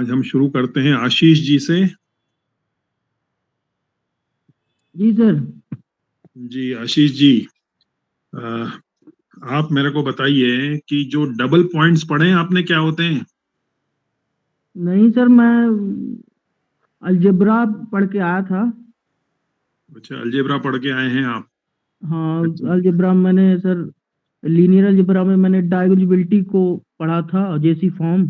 आज हम शुरू करते हैं आशीष जी से। जी सर। जी आशीष जी, अ, आप मेरे को बताइए कि जो डबल पॉइंट्स पढ़े हैं आपने क्या होते हैं? नहीं सर, मैं अलजेब्रा पढ़ के आया था। अच्छा, अलजेब्रा पढ़ के आए हैं आप। हाँ, अच्छा। अलजेब्रा मैंने सर, लीनियर अलजेब्रा में मैंने डाइगोनलिटी को पढ़ा था, जेसी फॉर्म।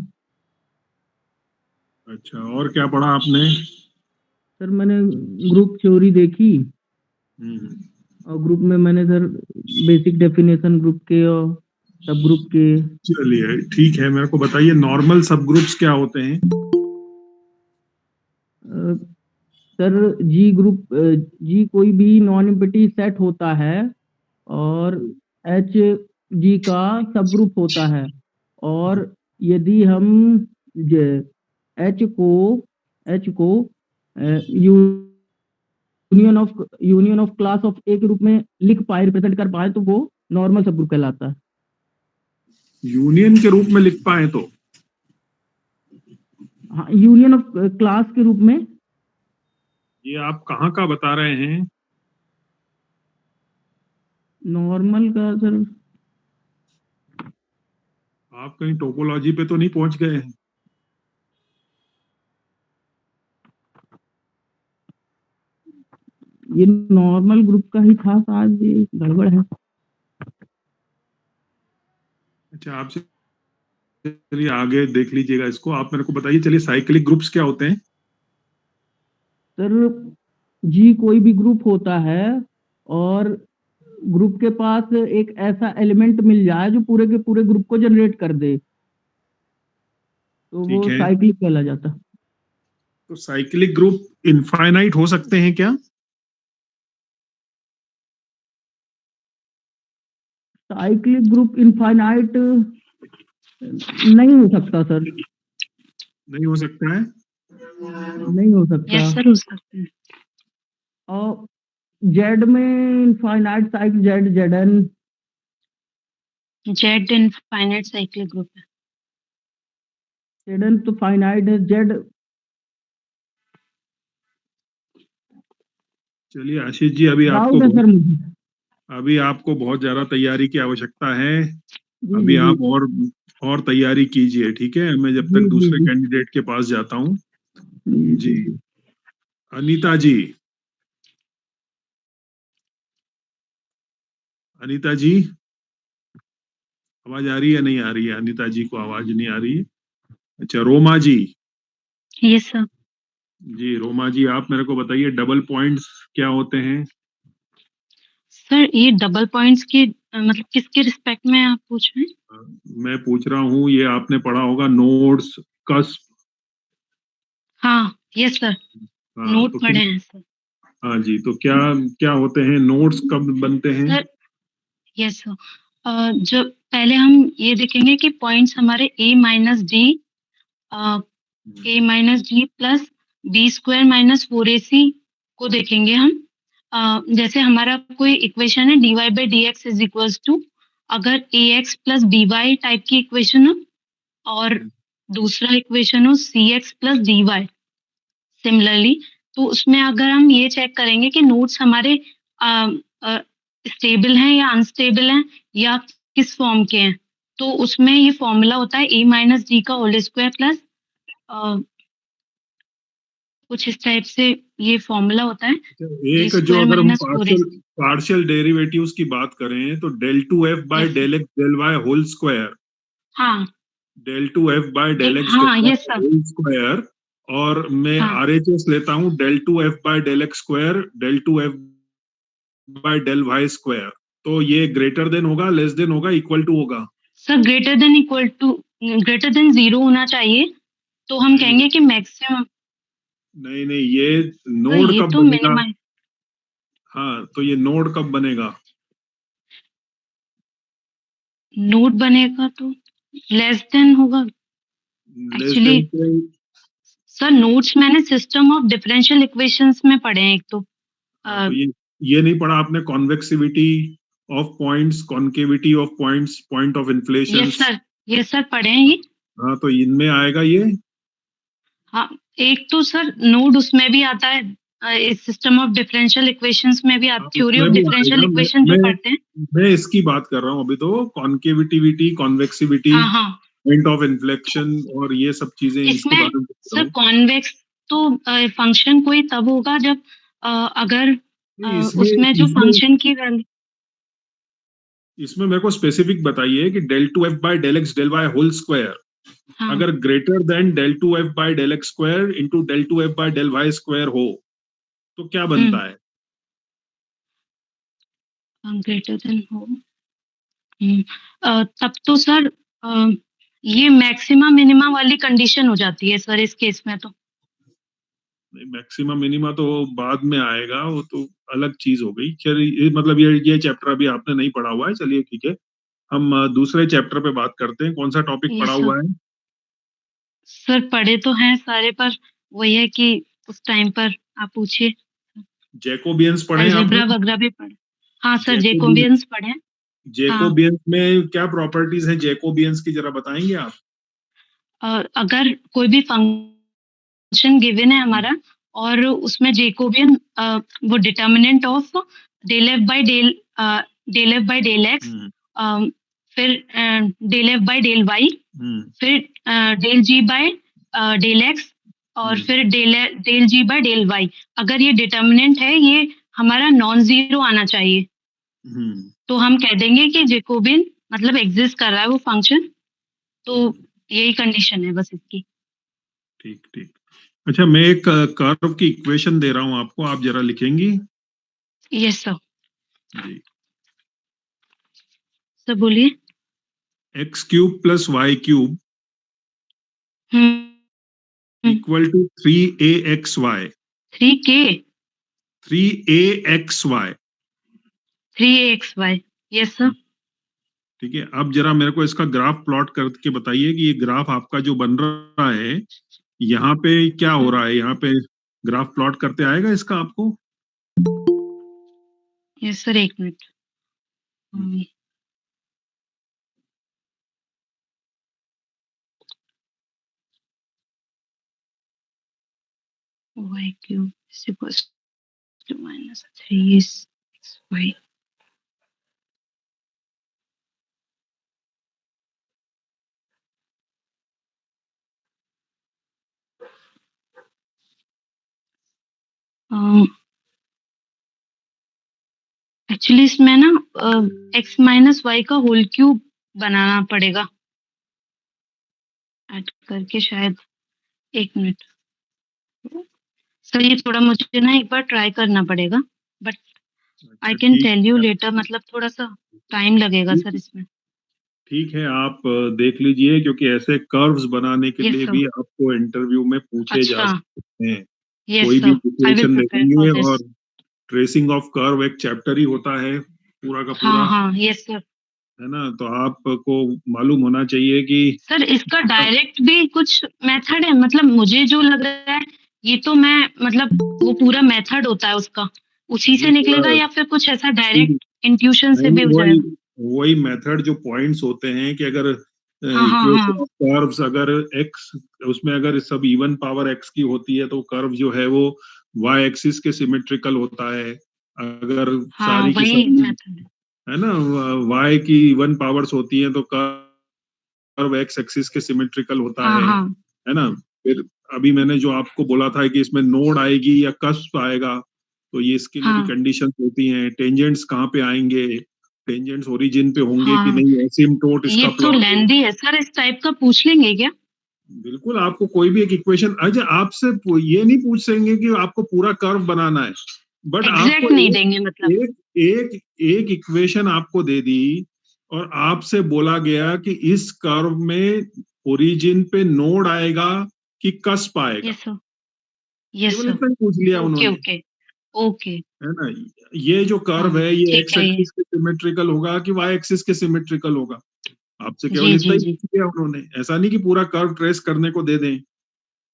अच्छा, और क्या पढ़ा आपने? सर मैंने ग्रुप थ्योरी देखी, हम्म, और ग्रुप में मैंने सर बेसिक डेफिनेशन ग्रुप के और सब ग्रुप के। चलिए ठीक है, मेरे को बताइए नॉर्मल सब ग्रुप्स क्या होते हैं? अ, सर जी ग्रुप, जी कोई भी नॉन एम्प्टी सेट होता है, और एच जी का सब ग्रुप होता है। और यदि हम एच को यूनियन ऑफ क्लास ऑफ ए के रूप में लिख पाए, रिप्रेजेंट कर पाए, तो वो नॉर्मल सब ग्रुप कहलाता है। यूनियन के रूप में लिख पाए तो? हाँ, यूनियन ऑफ क्लास के रूप में। ये आप कहाँ का बता रहे हैं? नॉर्मल का सर। आप कहीं टोपोलॉजी पे तो नहीं पहुंच गए हैं? ये नॉर्मल ग्रुप का ही था, शायद ये गड़बड़ है। अच्छा, आपसे चलिए आगे देख लीजिएगा इसको। आप मेरे को बताइए, चलिए साइक्लिक ग्रुप्स क्या होते हैं? सर जी कोई भी ग्रुप होता है, और ग्रुप के पास एक ऐसा एलिमेंट मिल जाए जो पूरे के पूरे ग्रुप को जनरेट कर दे, तो ठीक वो है, साइक्लिक कहला जाता है। तो साइक्लिक ग्रुप इनफाइनाइट हो सकते हैं क्या? साइक्लिक ग्रुप इनफाइनाइट नहीं हो सकता सर। नहीं हो सकता है? नहीं हो सकता। यस सर, हो सकते हैं। और जेड में infinite cycle, Z Z N. Z infinite cyclic group है। जेड एन तो फाइनाइट है, जेड। चलिए आशीष जी, डाउट है सर मुझे। अभी आपको बहुत ज्यादा तैयारी की आवश्यकता है। जी अभी जी जी। आप और तैयारी कीजिए, ठीक है? मैं जब जी तक जी दूसरे जी कैंडिडेट के पास जाता हूँ। जी जी, जी जी। अनीता जी। अनीता जी, आवाज आ रही है? नहीं आ रही है, अनीता जी को आवाज नहीं आ रही है। अच्छा, रोमा जी। Yes sir. जी रोमा जी, आप मेरे को बताइए डबल पॉइंट्स क्या होते हैं? सर ये डबल पॉइंट्स की मतलब किसके रिस्पेक्ट में आप पूछ रहे हैं? मैं पूछ रहा हूँ, ये आपने पढ़ा होगा नोड्स, कस्प। हाँ यस सर, हाँ नोट तो पढ़े हैं सर। हाँ जी, तो क्या क्या होते हैं नोड्स, कब बनते हैं? सर यस सर, जब पहले हम ये देखेंगे कि पॉइंट्स हमारे a-d प्लस b² - 4ac को देखेंगे हम। जैसे हमारा कोई इक्वेशन है dy/dx इज इक्वल्स टू, अगर ax प्लस by टाइप की इक्वेशन हो, और दूसरा इक्वेशन हो cx प्लस dy सिमिलरली, तो उसमें अगर हम ये चेक करेंगे कि नोट्स हमारे स्टेबल हैं या अनस्टेबल हैं, या किस फॉर्म के हैं, तो उसमें ये फॉर्मूला होता है a-d का होल स्क्वायर प्लस कुछ इस टाइप से ये फॉर्मूला होता है बी एक जो स्क्वायर अगर हम minus four A. Partial derivatives की बात करें तो del two F by yes del X del Y whole square, हाँ del two F by del X हाँ del yes Y sir. Whole square. और मैं हाँ आरएचएस लेता हूँ del two F by del X square, del two F by del Y square. तो ये greater than होगा, लेस देन होगा, इक्वल टू होगा? सर, ग्रेटर देन 0 होना चाहिए, तो हम नहीं नहीं कहेंगे कि मैक्सिमम। नहीं नहीं, ये सर नोड ये कब तो बनेगा? मिनिमाइज, हाँ, तो ये नोड कब बनेगा? नोट बनेगा तो लेस देन होगा लेस एक्चुअली। देन से? सर नोट्स मैंने सिस्टम ऑफ डिफरेंशियल इक्वेशंस में पढ़े हैं एक तो। हाँ, तो ये नहीं पढ़ा आपने convexivity of points, concavity of points, point of inflation? Yes sir, yes sir पढ़े हैं ये। हाँ, तो इनमें आएगा ये। हाँ, एक तो सर नोड उसमें भी आता है, इस सिस्टम ऑफ डिफरेंशियल इक्वेशंस में भी हाँ, थ्योरी उसमें ऑफ भी डिफरेंशियल आएगा। इक्वेशन जो पढ़ते हैं। मैं इसकी बात कर रहा हूँ अभी, तो कॉन्केविटिविटी, कॉन्वेक्सिविटी, हाँ हाँ, पॉइंट ऑफ इन्फ्लेक्शन और ये सब चीजें, इसके इसमें बारे में पूछ रहा सर हूँ। कॉन्वेक्स तो फंक्शन कोई तब होगा जब अगर नहीं, इसमें उसमें जो इसमें फंक्शन की वैल्यू। इसमें मेरे को स्पेसिफिक बताइए कि del two F by del X del Y whole square हाँ, अगर greater than del two F by del X square into del two F by del Y square हो तो क्या बनता है? ग्रेटर देन हो। तब तो सर ये मैक्सिमा मिनिमा वाली कंडीशन हो जाती है सर इस केस में तो। मैक्सिमम मिनिमा तो बाद में आएगा, वो तो अलग चीज हो गई। चलिए, मतलब ये चैप्टर अभी आपने नहीं पढ़ा हुआ है, चलिए ठीक है। हम दूसरे चैप्टर पे बात करते हैं। कौन सा टॉपिक ये पढ़ा सब हुआ है? सर पढ़े तो हैं सारे, पर वही है कि उस टाइम पर आप पूछिए। जैकोबियंस पढ़े हैं आपने? अलजेब्रा वगैरह भी पढ़े। हाँ सर, जैकोबियंस, जेकोबियंस पढ़े हैं। हाँ, जैकोबियंस में क्या प्रॉपर्टीज हैं जैकोबियंस की, जरा बताएंगे आप? अगर कोई भी फंक्शन गिवन है हमारा और उसमें जेकोबियन वो determinant of del F by del X, hmm. फिर del F by del Y, hmm. फिर del G by del X, और हम्म। फिर del G by del Y. अगर ये डिटर्मिनेंट है, ये हमारा नॉन जीरो आना चाहिए, हम्म। तो हम कह देंगे कि जेकोबियन मतलब एग्जिस्ट कर रहा है वो फंक्शन। तो यही कंडीशन है बस इसकी। ठीक ठीक। अच्छा, मैं एक कर्व की इक्वेशन दे रहा हूं आपको, आप जरा लिखेंगी? Yes sir. जी। सर बोलिए। X cube plus Y cube hmm. Equal to 3axy। 3k। 3axy। 3axy। Yes sir. ठीक है, अब जरा मेरे को इसका ग्राफ प्लॉट करके बताइए कि ये ग्राफ आपका जो बन रहा है, यहाँ पे क्या हो रहा है? यहाँ पे ग्राफ प्लॉट करते आएगा इसका आपको? यस सर, एक minute. Y cube is equal to minus 3xy। Actually इसमें ना x माइनस वाई का होल क्यूब बनाना पड़ेगा ऐड करके शायद। एक मिनट सर, ये थोड़ा मुझे ना एक बार ट्राई करना पड़ेगा, बट आई अच्छा कैन ठीक टेल यू है। लेटर, मतलब थोड़ा सा टाइम लगेगा सर ठीक इसमें। ठीक है, आप देख लीजिए, क्योंकि ऐसे कर्व्स बनाने के यस लिए सर। भी आपको इंटरव्यू में पूछे जा अच्छा। सकते हैं। यस कोई भी sir, I will equation prepare for देखेंगे, दिस। और ट्रेसिंग ऑफ कर्व एक चैप्टर ही होता है पूरा का हाँ पूरा, हाँ, यस सर। है ना? तो आपको मालूम होना चाहिए कि सर इसका डायरेक्ट भी कुछ मेथड है, मतलब मुझे जो लग रहा है ये तो मैं मतलब वो पूरा मेथड होता है उसका, उसी से ये निकलेगा, पूरा या फिर कुछ ऐसा डायरेक्ट इंट्यूशन से भी नहीं, हो वही जाएगा। वही मेथड जो पॉइंट्स होते हैं कि अगर हाँ हाँ इक्वेशन हाँ ऑफ कर्व्स, अगर एक्स उसमें अगर सब इवन पावर एक्स की होती है तो कर्व जो है वो वाई एक्सिस के सिमेट्रिकल होता है। अगर हाँ, सारी की वही सारी, मेथड है। है ना, वाई की इवन पावर्स होती हैं तो कर्व एक्स एक्सिस के सिमेट्रिकल होता हाँ हाँ है ना? फिर अभी मैंने जो आपको बोला था कि इसमें नोड आएगी या कस्प आएगा, तो ये इसके लिए भी हाँ कंडीशंस होती हैं। टेंजेंट्स कहाँ पे आएंगे, टेंजेंट्स ओरिजिन पे होंगे कि हाँ। नहीं, एसिम्पटोट ये इसका तो प्लॉट होगा। लेंदी है सर, इस टाइप का पूछ लेंगे क्या? बिल्कुल, आपको कोई भी एक इक्वेशन, अच्छा आपसे ये नहीं पूछ सकेंगे कि आपको पूरा कर्व बनाना है, बट आपको एग्जैक्ट नहीं एक देंगे मतलब। एक एक एक इक्वेशन आपको दे दी और आपसे बोला गया कि इस कर्व में ओरिजिन पे नोड आएगा कि कस्प आएगा, यस सर। यस केवल सर। इतना ही पूछ लिया ओके उन्होंने, ओके। ओके। है ना? ये जो कर्व हाँ है ये ठीक एक्स है ये। एक्सिस के सिमेट्रिकल होगा कि वाई एक्सिस के सिमेट्रिकल होगा, आपसे केवल जी इतना जी ही जी। पूछ लिया उन्होंने। ऐसा नहीं कि पूरा कर्व ट्रेस करने को दे दें।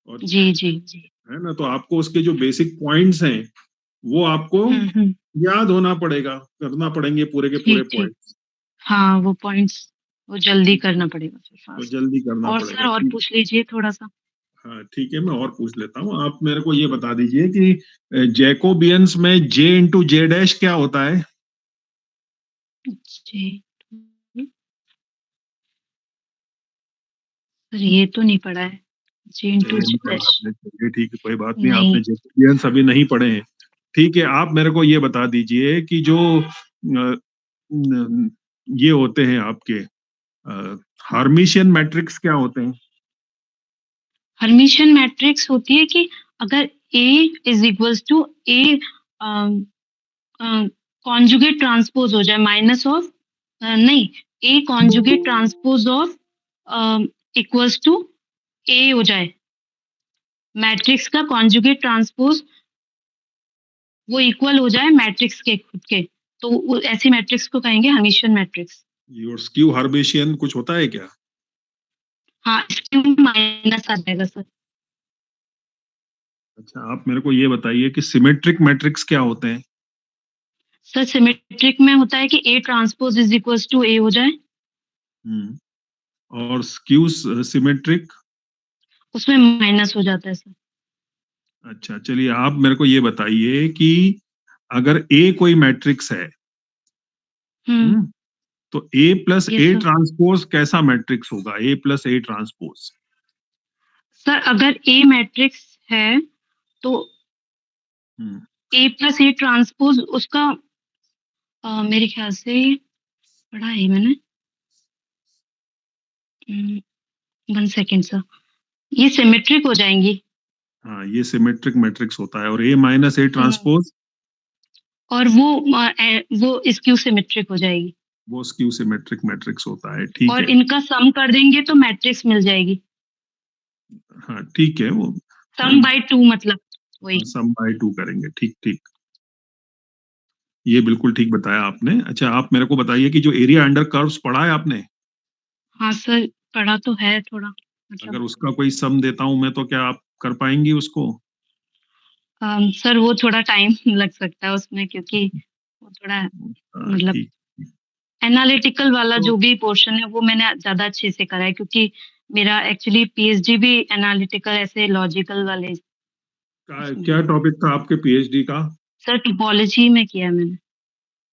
और जी जी जी। है ना, तो आपको उसके जो बेसिक पॉइंट्स हैं वो आपको हम्म। याद होना पड़ेगा, करना पड़ेंगे पूरे के पूरे ठीक ठीक। पॉइंट्स। हाँ वो पॉइंट्स वो जल्दी करना पड़ेगा फिर तो फास्ट। जल्दी करना और सर पड़ेगा, और ठीक। पूछ लीजिए थोड़ा सा। हाँ ठीक है, मैं और पूछ लेता हूँ। आप मेरे को ये बता दीजिए कि जैकोबियंस में जे इंटू जे डैश क्या होता है? जी सर ये तो नहीं पढ़ा है, जी इंटू चलिए जी नहीं पढ़ा डैश। आपने, चलिए ठीक है, कोई बात नहीं, नहीं। आपने जैकोबियंस अभी नहीं पढ़े हैं। ठीक है, आप मेरे को ये बता दीजिए कि जो ये होते हैं आपके हार्मिशियन मैट्रिक्स क्या होते हैं? हर्मिशियन मैट्रिक्स होती है कि अगर A is equals to A conjugate transpose हो जाए माइनस ऑफ नहीं, A conjugate transpose of equals to A हो जाए, मैट्रिक्स का कॉन्जुगेट ट्रांसपोज वो इक्वल हो जाए मैट्रिक्स के खुद के, तो ऐसी मैट्रिक्स को कहेंगे हर्मिशियन मैट्रिक्स। और स्क्यू हार्मिशियन कुछ होता है क्या? हाँ, स्क्यू माइनस आ जाएगा सर। अच्छा, आप मेरे को ये बताइए कि सिमेट्रिक मैट्रिक्स क्या होते हैं? सर सिमेट्रिक में होता है कि A transpose is equals to A हो जाए, और स्क्यू सिमेट्रिक? उसमें माइनस हो जाता है सर। अच्छा, चलिए आप मेरे को ये बताइए कि अगर ए कोई मैट्रिक्स है, हम्म, तो ए प्लस यस ए सर। ट्रांसपोज कैसा मैट्रिक्स होगा? ए प्लस ए ट्रांसपोज। सर अगर A मैट्रिक्स है तो हम्म, A प्लस A ट्रांसपोज उसका मेरे ख्याल से पढ़ा है मैंने, 1 सेकेंड सर, ये सिमेट्रिक हो जाएंगी। हाँ, ये सिमेट्रिक मैट्रिक्स होता है। और ए माइनस ए ट्रांसपोज? और वो स्क्यू सिमेट्रिक हो जाएगी। वो स्क्यू सिमेट्रिक मैट्रिक्स होता है, ठीक और है। इनका सम कर देंगे तो मैट्रिक्स मिल जाएगी, हाँ ठीक है, वो सम बाय 2 मतलब वही। सम बाय टू करेंगे, ठीक ठीक। ये बिल्कुल ठीक बताया आपने। अच्छा, आप मेरे को बताइए कि जो एरिया अंडर कर्व्स पढ़ा है आपने, हाँ सर, पढ़ा तो है थोड़ा, मतलब अगर उसका कोई सम देता हूं मैं, तो क्या आप कर पाएंगी उसको? सर वो थोड़ा टाइम लग सकता है उसमें, क्योंकि वो थोड़ा मतलब ठीक। एनालिटिकल वाला तो जो भी पोर्शन है वो मैंने ज़्यादा अच्छे से करा है, क्योंकि मेरा एक्चुअली पीएचडी भी एनालिटिकल ऐसे लॉजिकल वाले उसमें क्या है। टॉपिक था आपके पीएचडी का? सर टोपोलॉजी में किया है मैंने।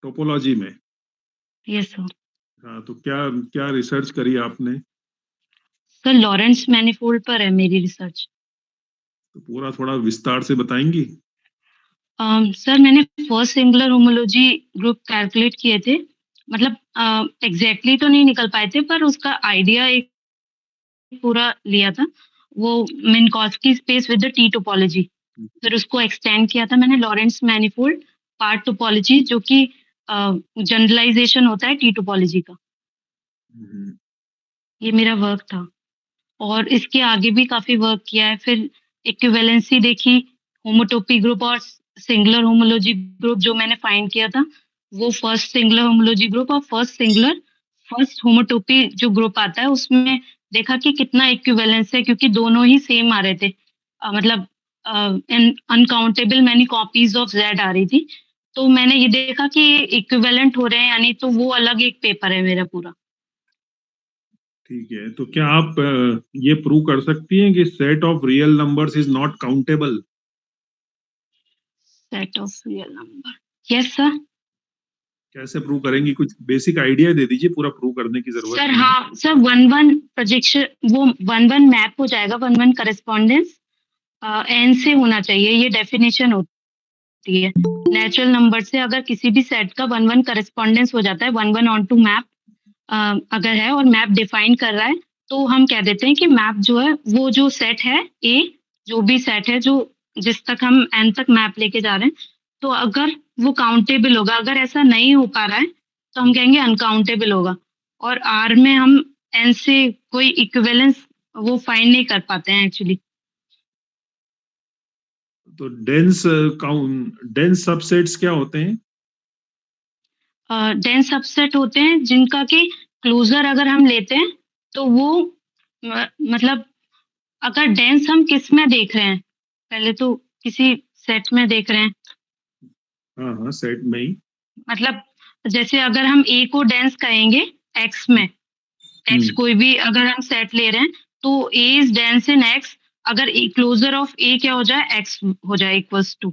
टोपोलॉजी में? Yes sir. हाँ, तो क्या क्या रिसर्च करी आपने? सर लॉरेंस मैनिफोल्ड पर है मेरी रिसर्च। तो पूरा थोड़ा विस्तार से बताएंगी? सर मैंने first singular homology group calculate किए थे, मतलब एग्जैक्टली तो नहीं निकल पाए थे, पर उसका आइडिया एक पूरा लिया था, वो Minkowski space with the T topology, फिर उसको एक्सटेंड किया था मैंने लॉरेंस मैनिफोल्ड पार्ट टोपोलॉजी, जो कि जनरलाइजेशन होता है टी टोपोलॉजी का। हम्म, ये मेरा वर्क था, और इसके आगे भी काफी वर्क किया है। फिर इक्विवेलेंसी देखी, होमोटोपी ग्रुप और सिंगुलर होमोलॉजी ग्रुप जो मैंने फाइंड किया था, वो फर्स्ट सिंगुलर होमोलॉजी ग्रुप और फर्स्ट होमोटोपी जो ग्रुप आता है उसमें देखा कि कितना इक्विवेलेंस है, क्योंकि दोनों ही सेम आ रहे थे, मतलब uncountable many copies of Z आ रही थी, तो मैंने ये देखा कि इक्विवेलेंट हो रहे हैं, यानी तो वो अलग एक पेपर है मेरा पूरा। ठीक है, तो क्या आप ये प्रूव कर सकती हैं कि set of real numbers is not countable? Set of real number, yes sir. कैसे प्रूव करेंगी? कुछ बेसिक आइडिया दे दीजिए, पूरा प्रूव करने की जरूरत सर नहीं है। हाँ सर, 1-1 प्रोजेक्शन, वो 1-1 मैप हो जाएगा, 1-1 करेस्पॉन्डेंस एन से होना चाहिए, ये डेफिनेशन होती है। नेचुरल नंबर से अगर किसी भी सेट का 1-1 करेस्पॉन्डेंस हो जाता है, 1-1 ऑन टू मैप अगर है और मैप डिफाइन कर रहा है, तो हम कह देते हैं कि मैप जो है वो जो सेट है ए, जो भी सेट है जो जिस तक हम एन तक मैप लेके जा रहे हैं, तो अगर वो काउंटेबल होगा, अगर ऐसा नहीं हो पा रहा है तो हम कहेंगे अनकाउंटेबल होगा। और आर में हम एन से कोई इक्विवेलेंस वो फाइंड नहीं कर पाते हैं एक्चुअली। तो डेंस सबसेट्स क्या होते हैं? डेंस सबसेट होते हैं जिनका कि क्लोजर अगर हम लेते हैं तो वो मतलब अगर डेंस हम किस में देख रहे हैं, पहले तो किसी सेट में देख रहे हैं, हाँ हाँ, सेट में ही। मतलब जैसे अगर हम ए को डेंस कहेंगे एक्स में, एक्स हम्म कोई भी अगर हम सेट ले रहे हैं, तो ए इज डेंस इन एक्स अगर क्लोजर ऑफ ए क्या हो जाए, x हो जाए इक्वल्स टू,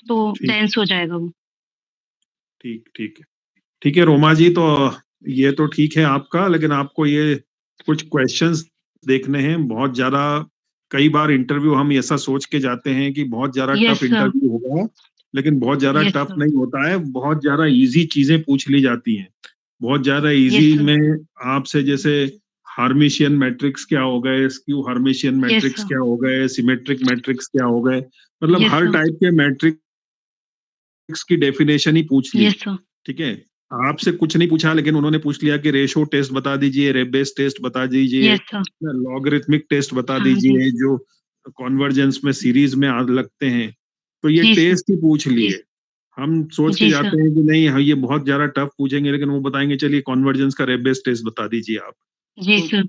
तो ठीक डेंस हो जाएगा वो। ठीक ठीक है। ठीक है रोमा जी, तो ये तो ठीक है आपका, लेकिन आपको ये कुछ क्वेश्चंस देखने हैं बहुत ज्यादा। कई बार इंटरव्यू हम ऐसा सोच के जाते हैं कि बहुत ज्यादा टफ यस सर, इंटरव्यू होगा, लेकिन बहुत ज्यादा यस टफ सर, नहीं होता है, बहुत ज्यादा इजी चीजें पूछ ली जाती हैं। बहुत ज्यादा यस इजी सर, में आपसे जैसे हार्मिशियन मैट्रिक्स क्या हो गए, स्क्यू हार्मिशियन यस मैट्रिक्स सर, क्या हो गए, सिमेट्रिक मैट्रिक्स क्या हो गए, मतलब यस हर सर, टाइप के मैट्रिक्स की डेफिनेशन ही पूछ ली। यस सर, ठीक है, आपसे कुछ नहीं पूछा, लेकिन उन्होंने पूछ लिया कि रेशो टेस्ट बता दीजिए, रेबेस टेस्ट बता दीजिए, यस सर, लॉगरिथमिक टेस्ट बता हाँ जी, दीजिए, जो कॉन्वर्जेंस में सीरीज में लगते हैं। तो ये जी सर, टेस्ट ही पूछ जी, लिए। हम सोच के जी सर, जाते हैं कि नहीं हाँ, ये बहुत ज्यादा टफ पूछेंगे, लेकिन वो बताएंगे चलिए कॉन्वर्जेंस का रेबेस टेस्ट बता दीजिए आप। जी तो सर,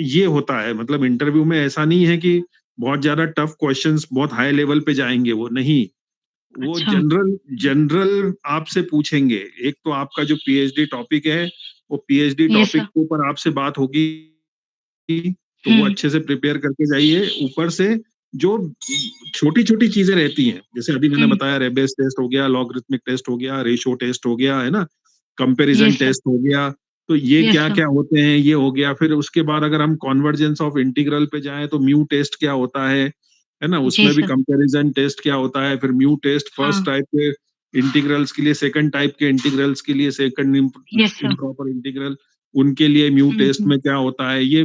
ये होता है, मतलब इंटरव्यू में ऐसा नहीं है कि बहुत ज्यादा टफ क्वेश्चंस बहुत हाई लेवल पे जाएंगे, वो नहीं। वो अच्छा, जनरल जनरल आपसे पूछेंगे। एक तो आपका जो पीएचडी टॉपिक है, वो पीएचडी यस टॉपिक सर, के ऊपर आपसे बात होगी, तो वो हुँ, अच्छे से प्रिपेयर करके जाइए। ऊपर से जो छोटी छोटी चीजें रहती हैं, जैसे अभी मैंने हुँ, बताया रेबेस टेस्ट हो गया, लॉगरिथमिक टेस्ट हो गया, रेशो टेस्ट हो गया, है ना, कंपैरिजन यस सर, टेस्ट हो गया। तो ये यस क्या सर, क्या होते हैं, ये हो गया। फिर उसके बाद अगर हम कॉन्वर्जेंस ऑफ इंटीग्रल पे जाएं तो म्यू टेस्ट क्या होता है ना, जी उसमें भी सर, कंपैरिजन टेस्ट क्या होता है, फिर म्यू टेस्ट फर्स्ट हाँ, टाइप के इंटीग्रल्स के लिए, सेकंड टाइप के इंटीग्रल्स के लिए, second yes sir, improper integral उनके लिए म्यू हुँ, टेस्ट हुँ, में क्या होता है, ये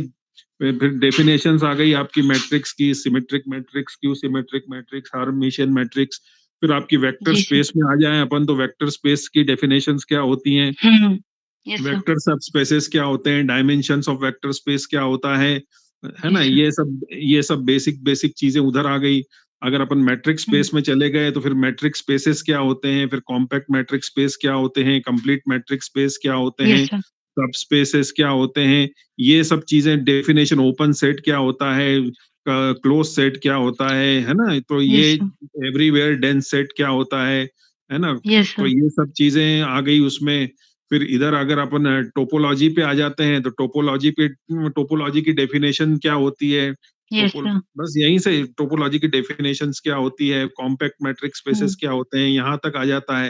फिर डेफिनेशंस आ गई आपकी मैट्रिक्स की, symmetric matrix, Q symmetric matrix, Hermitian matrix. फिर आपकी वेक्टर जी सर, स्पेस में आ जाए अपन, तो वेक्टर स्पेस की डेफिनेशंस क्या होती हैं, हुँ, यस सर, वेक्टर सब स्पेसेस क्या होते हैं, डायमेंशंस ऑफ वेक्टर स्पेस क्या होता है जी ना, सर, ये सब बेसिक बेसिक चीजें उधर आ गई। अगर अपन मैट्रिक हुँ, स्पेस में चले गए तो फिर मैट्रिक स्पेसेस क्या होते हैं, फिर कॉम्पैक्ट मैट्रिक स्पेस क्या होते हैं, कंप्लीट मैट्रिक स्पेस क्या होते यस हैं, सर, सब स्पेसेस क्या होते हैं, ये सब चीजें डेफिनेशन, ओपन सेट क्या होता है, क्लोज सेट क्या होता है ना, तो ये yes sir, everywhere dense set क्या होता है ना। यस तो सर, ये सब चीजें आ गई उसमें। फिर इधर अगर अपन टोपोलॉजी पे आ जाते हैं, तो टोपोलॉजी की डेफिनेशन क्या होती है, यस टोपो सर, बस यहीं से टोपोलॉजी की डेफिनेशंस क्या होती है, कॉम्पैक्ट मैट्रिक्स हुँ, स्पेसेस क्या होते हैं, यहाँ तक आ जाता है।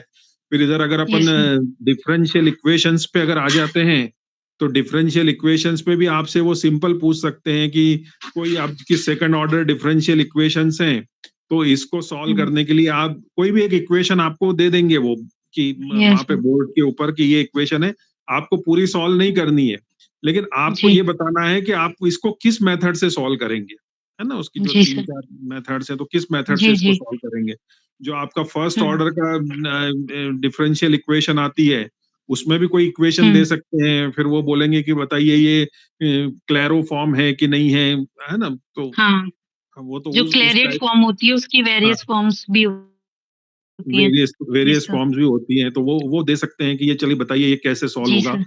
फिर इधर अगर अपन यस सर, डिफरेंशियल इक्वेशंस पे अगर आ जाते हैं, तो डिफरेंशियल इक्वेशंस पे भी आपसे वो सिंपल पूछ सकते हैं कि कोई आपकी सेकंड ऑर्डर डिफरेंशियल इक्वेशंस हैं, तो इसको सॉल्व हुँ, करने के लिए आप कोई भी एक इक्वेशन आपको दे देंगे वो, कि वहां यस पे सर, बोर्ड के ऊपर कि ये इक्वेशन है, आपको पूरी सॉल्व नहीं करनी है, लेकिन आपको जी, ये बताना है कि आप इसको किस मेथड से सॉल्व करेंगे, है ना, उसकी जो जी तीन सर, चार मेथड्स हैं, तो किस मेथड से जी, इसको जी, सॉल्व करेंगे। जो आपका फर्स्ट हुँ, ऑर्डर का डिफरेंशियल इक्वेशन आती है, उसमें भी कोई इक्वेशन दे हुँ, सकते हैं, फिर वो बोलेंगे कि बताइए ये क्लैरो फॉर्म है कि नहीं है ना, तो हाँ, वो तो जो उस क्लेरिड टाइप। फॉर्म होती है उसकी हाँ, वेरियस फॉर्म्स भी होती हैं। Various yes various sir, forms भी होती हैं, तो वो दे सकते हैं कि ये चलिए बताइए ये कैसे सॉल्व जी होगा। सर,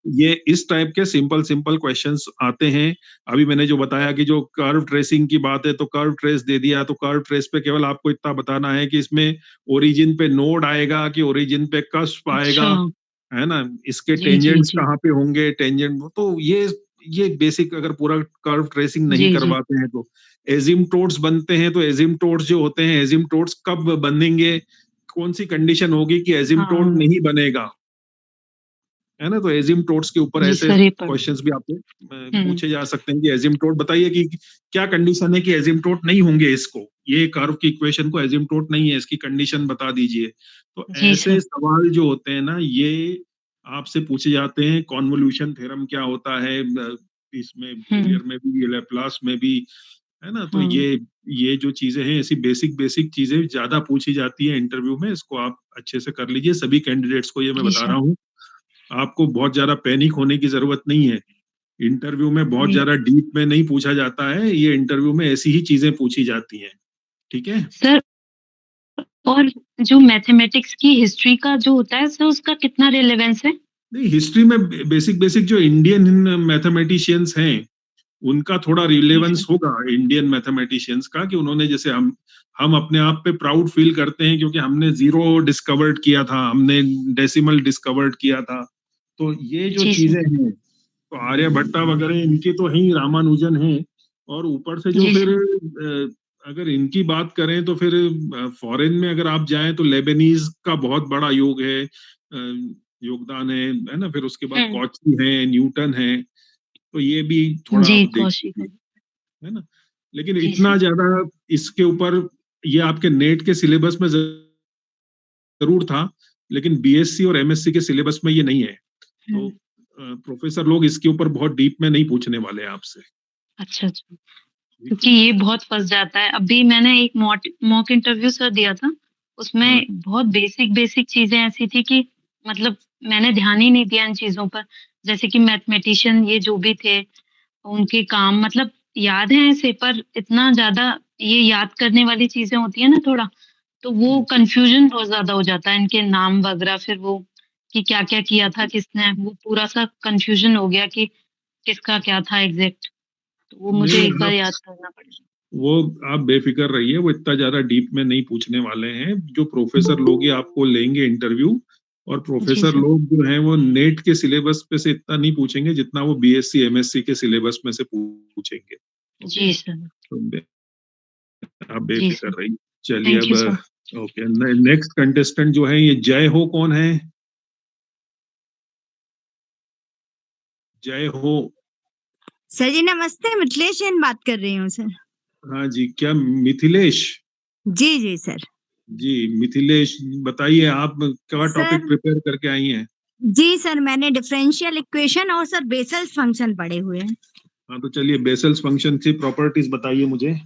ये इस टाइप के सिंपल सिंपल क्वेश्चंस आते हैं। अभी मैंने जो बताया कि जो कर्व ट्रेसिंग की बात है, तो कर्व ट्रेस दे दिया, तो कर्व ट्रेस पे केवल आपको इतना बताना है कि इसमें ओरिजिन पे नोड आएगा कि ओरिजिन पे कस्प आएगा, अच्छा, है ना, इसके जी, जी, टेंजेंट्स जी, कहाँ पे होंगे, टेंजेंट, तो ये बेसिक अगर पूरा कर्व ट्रेसिंग नहीं जी, जी, करवाते हैं तो। एजिम्टोट्स बनते हैं, तो एजिम्टोट्स जो होते हैं, एजिम्टोट्स कब बनेंगे, कौन सी कंडीशन होगी कि एजिम्टोट हाँ, नहीं बनेगा, है ना, तो एजिम्टोट्स के ऊपर जी ऐसे सर, ये पढ़ क्वेश्चंस भी आपसे हुँ, पूछे जा सकते हैं कि एजिम्टोट बताइए कि क्या कंडीशन है कि एजिम्टोट नहीं होंगे, इसको ये कर्व की इक्वेशन को एजिम्टोट नहीं है, इसकी कंडीशन बता दीजिए। तो जी ऐसे सर, सवाल जो होते हैं ना, ये आपसे पूछे जाते हैं। कॉन्वोल्यूशन थ्योरम क्या होता है, इसमें हुँ, फूरियर में भी, लैप्लास में भी, है ना, तो हाँ, ये जो चीजें हैं, ऐसी बेसिक बेसिक चीजें ज्यादा पूछी जाती है इंटरव्यू में, इसको आप अच्छे से कर लीजिए। सभी कैंडिडेट्स को ये मैं जी बता सर, रहा हूँ, आपको बहुत ज्यादा पैनिक होने की जरूरत नहीं है। इंटरव्यू में बहुत जी। ज्यादा डीप में नहीं पूछा जाता है, ये इंटरव्यू में ऐसी ही चीजें पूछी जाती हैं। ठीक है। सर, और जो मैथमेटिक्स की हिस्ट्री का जो होता है सर, उसका कितना रिलेवेंस है? नहीं, हिस्ट्री में बेसिक बेसिक जो इंडियन मैथमेटिशियंस हैं, उनका थोड़ा जी रिलेवेंस सर, होगा इंडियन मैथमेटिशियंस का, कि उन्होंने जैसे हम अपने आप पे प्राउड फील करते हैं क्योंकि हमने जीरो डिस्कवर्ड किया था, हमने डेसिमल डिस्कवर्ड किया था। तो ये जो जी सर, चीजें हैं, तो आर्यभट्टा वगैरह इनके तो हैं ही, रामानुजन हैं, और ऊपर से जो जी फिर सर। अगर इनकी बात करें तो फिर फॉरेन में अगर आप जाएं तो लेबनीज का बहुत बड़ा योगदान है ना। फिर उसके बाद कॉची है, न्यूटन है, तो ये भी थोड़ा जी आप देख कौशिक लीजिए, है। है ना। लेकिन जी इतना सर। ज्यादा इसके ऊपर ये आपके नेट के सिलेबस में जरूर था, लेकिन बीएससी और एमएससी के सिलेबस में ये नहीं है। तो प्रोफेसर लोग इसके ऊपर बहुत डीप में नहीं पूछने वाले हैं आपसे। अच्छा अच्छा। ठीक क्योंकि है। ये बहुत फंस जाता है। अभी मैंने एक मॉक इंटरव्यू सर दिया था, हाँ, उसमें बहुत बेसिक बेसिक चीजें ऐसी थी कि मतलब मैंने ध्यान ही नहीं दिया इन चीजों पर। जैसे कि मैथमेटिशियन ये जो भी थे, उनके काम मतलब याद है ऐसे, पर इतना ज्यादा ये याद करने वाली चीजें होती है ना थोड़ा, तो वो कंफ्यूजन बहुत ज्यादा हो जाता है इनके नाम वगैरह। फिर वो कि क्या क्या किया था किसने, वो पूरा सा कंफ्यूजन हो गया कि किसका क्या था एग्जैक्ट। तो वो मुझे नहीं एक बार आप याद करना पड़ेगा। वो आप बेफिक्र रहिए, वो इतना ज्यादा डीप में नहीं पूछने वाले हैं। जो प्रोफेसर लोग ही आपको लेंगे इंटरव्यू, और जी प्रोफेसर सर। लोग जो हैं वो नेट के सिलेबस पे से इतना नहीं पूछेंगे जितना वो बीएससी एमएससी के सिलेबस में से पूछेंगे। ओके, जी सर। तो आप जी बेफिक्र सर। रहिए। चलिए थैंक अब you sir. Okay, next contestant जो है ये जय हो, कौन है? जय हो। सर जी नमस्ते, मिथिलेश जैन बात कर रही हूँ सर। हाँ जी, क्या मिथिलेश? जी जी सर। जी मिथिलेश, बताइए आप क्या टॉपिक सर प्रिपेयर करके आई हैं? जी सर, मैंने डिफरेंशियल इक्वेशन और सर बेसल्स फंक्शन पढ़े हुए हैं। हाँ तो चलिए बेसल्स फंक्शन की प्रॉपर्टीज बताइए मुझे।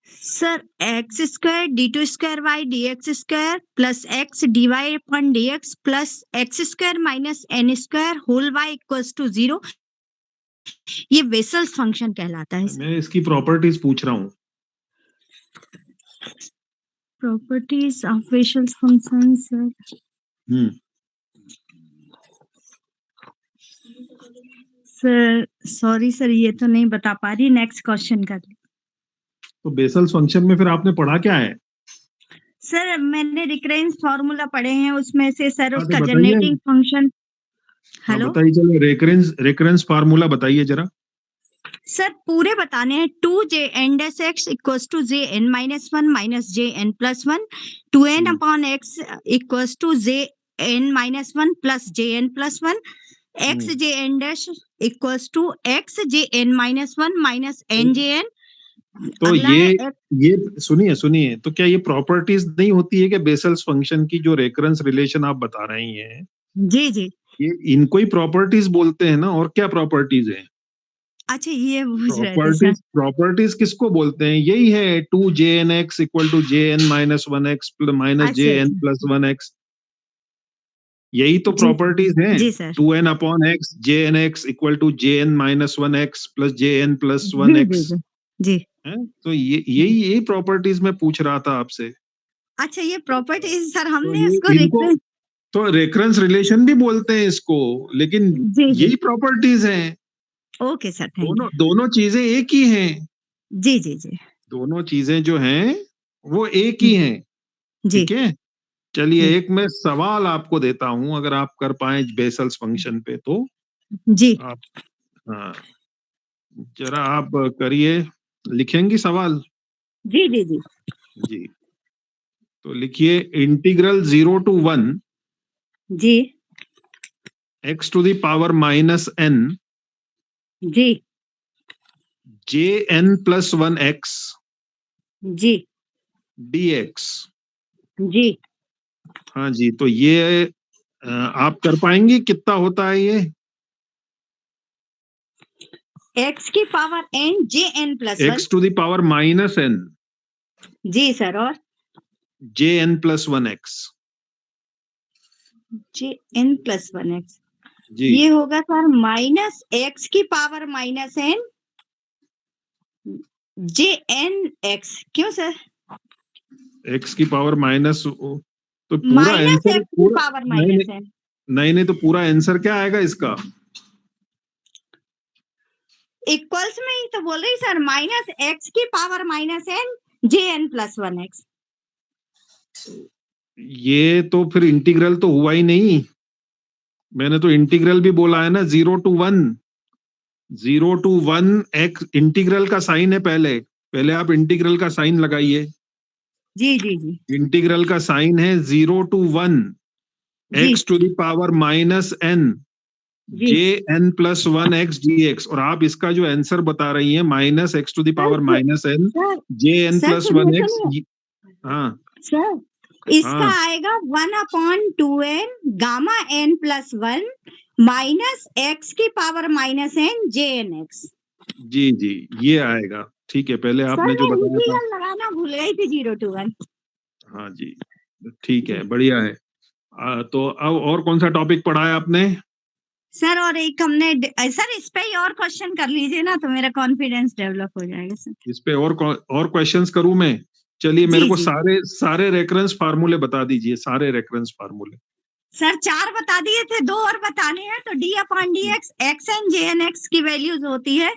Sir X square D two square Y D X square plus X D Y upon D x plus X square minus N square whole Y equals to 0, ये बेसल्स फंक्शन कहलाता है sir. मैं इसकी properties पूछ रहा हूँ। Properties of vessels function sir. Hmm sir sorry sir, ये तो नहीं बता पा रही, नेक्स्ट क्वेश्चन कर ली। तो बेसल्स फंक्शन में फिर आपने पढ़ा क्या है? सर मैंने रिकरेंस फॉर्मूला पढ़े हैं, उसमें से सर हाँ तो उसका बताइए। Generating function. हाँ हेलो बताइए, चलो रेकरेंस रेकरेंस फार्मूला बताइए जरा। सर, पूरे बताने हैं। 2j n dash x equals to j n minus 1 minus j n plus 1, 2n upon x equals to j n minus 1 plus j n plus 1, x j n dash equals to x j n minus 1 minus n j n। तो अगला है x। ये सुनिए सुनिए, तो क्या ये properties नहीं होती है कि बेसल्स फंक्शन की जो रेकरेंस रिलेशन आप बता रही हैं, जी जी। ये इनको ही प्रॉपर्टीज बोलते हैं ना, और क्या प्रॉपर्टीज हैं? अच्छा, ये पूछ रहे थे सर। प्रॉपर्टीज किसको बोलते हैं? यही है 2jnx equal to jn minus 1x minus अच्छा jn अच्छा। प्लस 1x, यही तो जी सर। प्रॉपर्टीज हैं। जी sir. 2n upon x jnx equal to jn minus 1x plus jn plus जी जी 1x जी। जी। है। तो ये यही प्रॉपर्टीज में पूछ रहा था आपसे। अच्छा, ये प्रॉपर्टीज सर, तो हमने ये उसको इनको रिकरेंस। तो रेफरेंस रिलेशन भी बोलते हैं इसको, लेकिन जी जी। यही प्रॉपर्टीज हैं। ओके सर, थैंक दोनों यू। दोनों चीजें एक ही हैं। जी जी जी। दोनों चीजें जो हैं वो एक ही हैं। जी ठीक है। चलिए जी। एक मैं सवाल आपको देता हूं, अगर आप कर पाए बेसल्स फंक्शन पे तो जी आप, हाँ, जरा आप करिए, लिखेंगी सवाल? जी जी। जी जी, तो लिखिए इंटीग्रल 0 to 1 जी। x to the power minus n जी jn प्लस 1x जी। dx। जी। हाँ जी, तो ये आप कर पाएंगे? कितना होता है ये? एक्स की power N J N plus 1। x to the power minus n जी सर, और jn plus 1x। J N plus 1x। जी, ये होगा सर माइनस एक्स की पावर माइनस एन जे एन एक्स। क्यों सर? x की पावर माइनस, तो पूरा माइनस आंसर एक्स की पूरा, पावर नहीं माइनस नहीं एन। नहीं नहीं, तो पूरा आंसर क्या आएगा इसका? इक्वल्स में ही तो बोल रही सर, माइनस एक्स की पावर माइनस एन जे एन प्लस 1x। ये तो फिर इंटीग्रल तो हुआ ही नहीं। मैंने तो इंटीग्रल भी बोला है ना, 0 to 1 x इंटीग्रल का साइन है। पहले आप इंटीग्रल का साइन लगाइए। जी जी जी इंटीग्रल का साइन है 0 to 1 जी x to the power minus n जी j N plus 1 x d x, और आप इसका जो आंसर बता रही हैं minus x to the power sir minus n sir j n sir plus सुनिए 1 एक्स। सुनिए हाँ सर, इसका हाँ आएगा 1/2n gamma n plus 1 minus x की power minus n J N X. जी जी, ये आएगा। ठीक है, पहले सर आपने जो मैं बताया था। इंटीग्रल लगाना भूल गई थी 0 to 1। हाँ जी, ठीक जी है, बढ़िया है। तो अब और कौन सा टॉपिक पढ़ा है आपने? सर, और एक हमने सर इस पे ही और क्वेश्चन कर लीजिए ना, तो मेरा कॉन्फिडेंस डेवलप हो जाएगा सर। इस पे और क्वेश्चंस करूं मैं? चलिए, मेरे जी को जी सारे सारे रेफरेंस फार्मूले बता दीजिए, सारे रेफरेंस फार्मूले। सर, 4 बता दिए थे, 2 और बताने हैं। तो D upon D X, X N जे एन एक्स की वैल्यूज होती है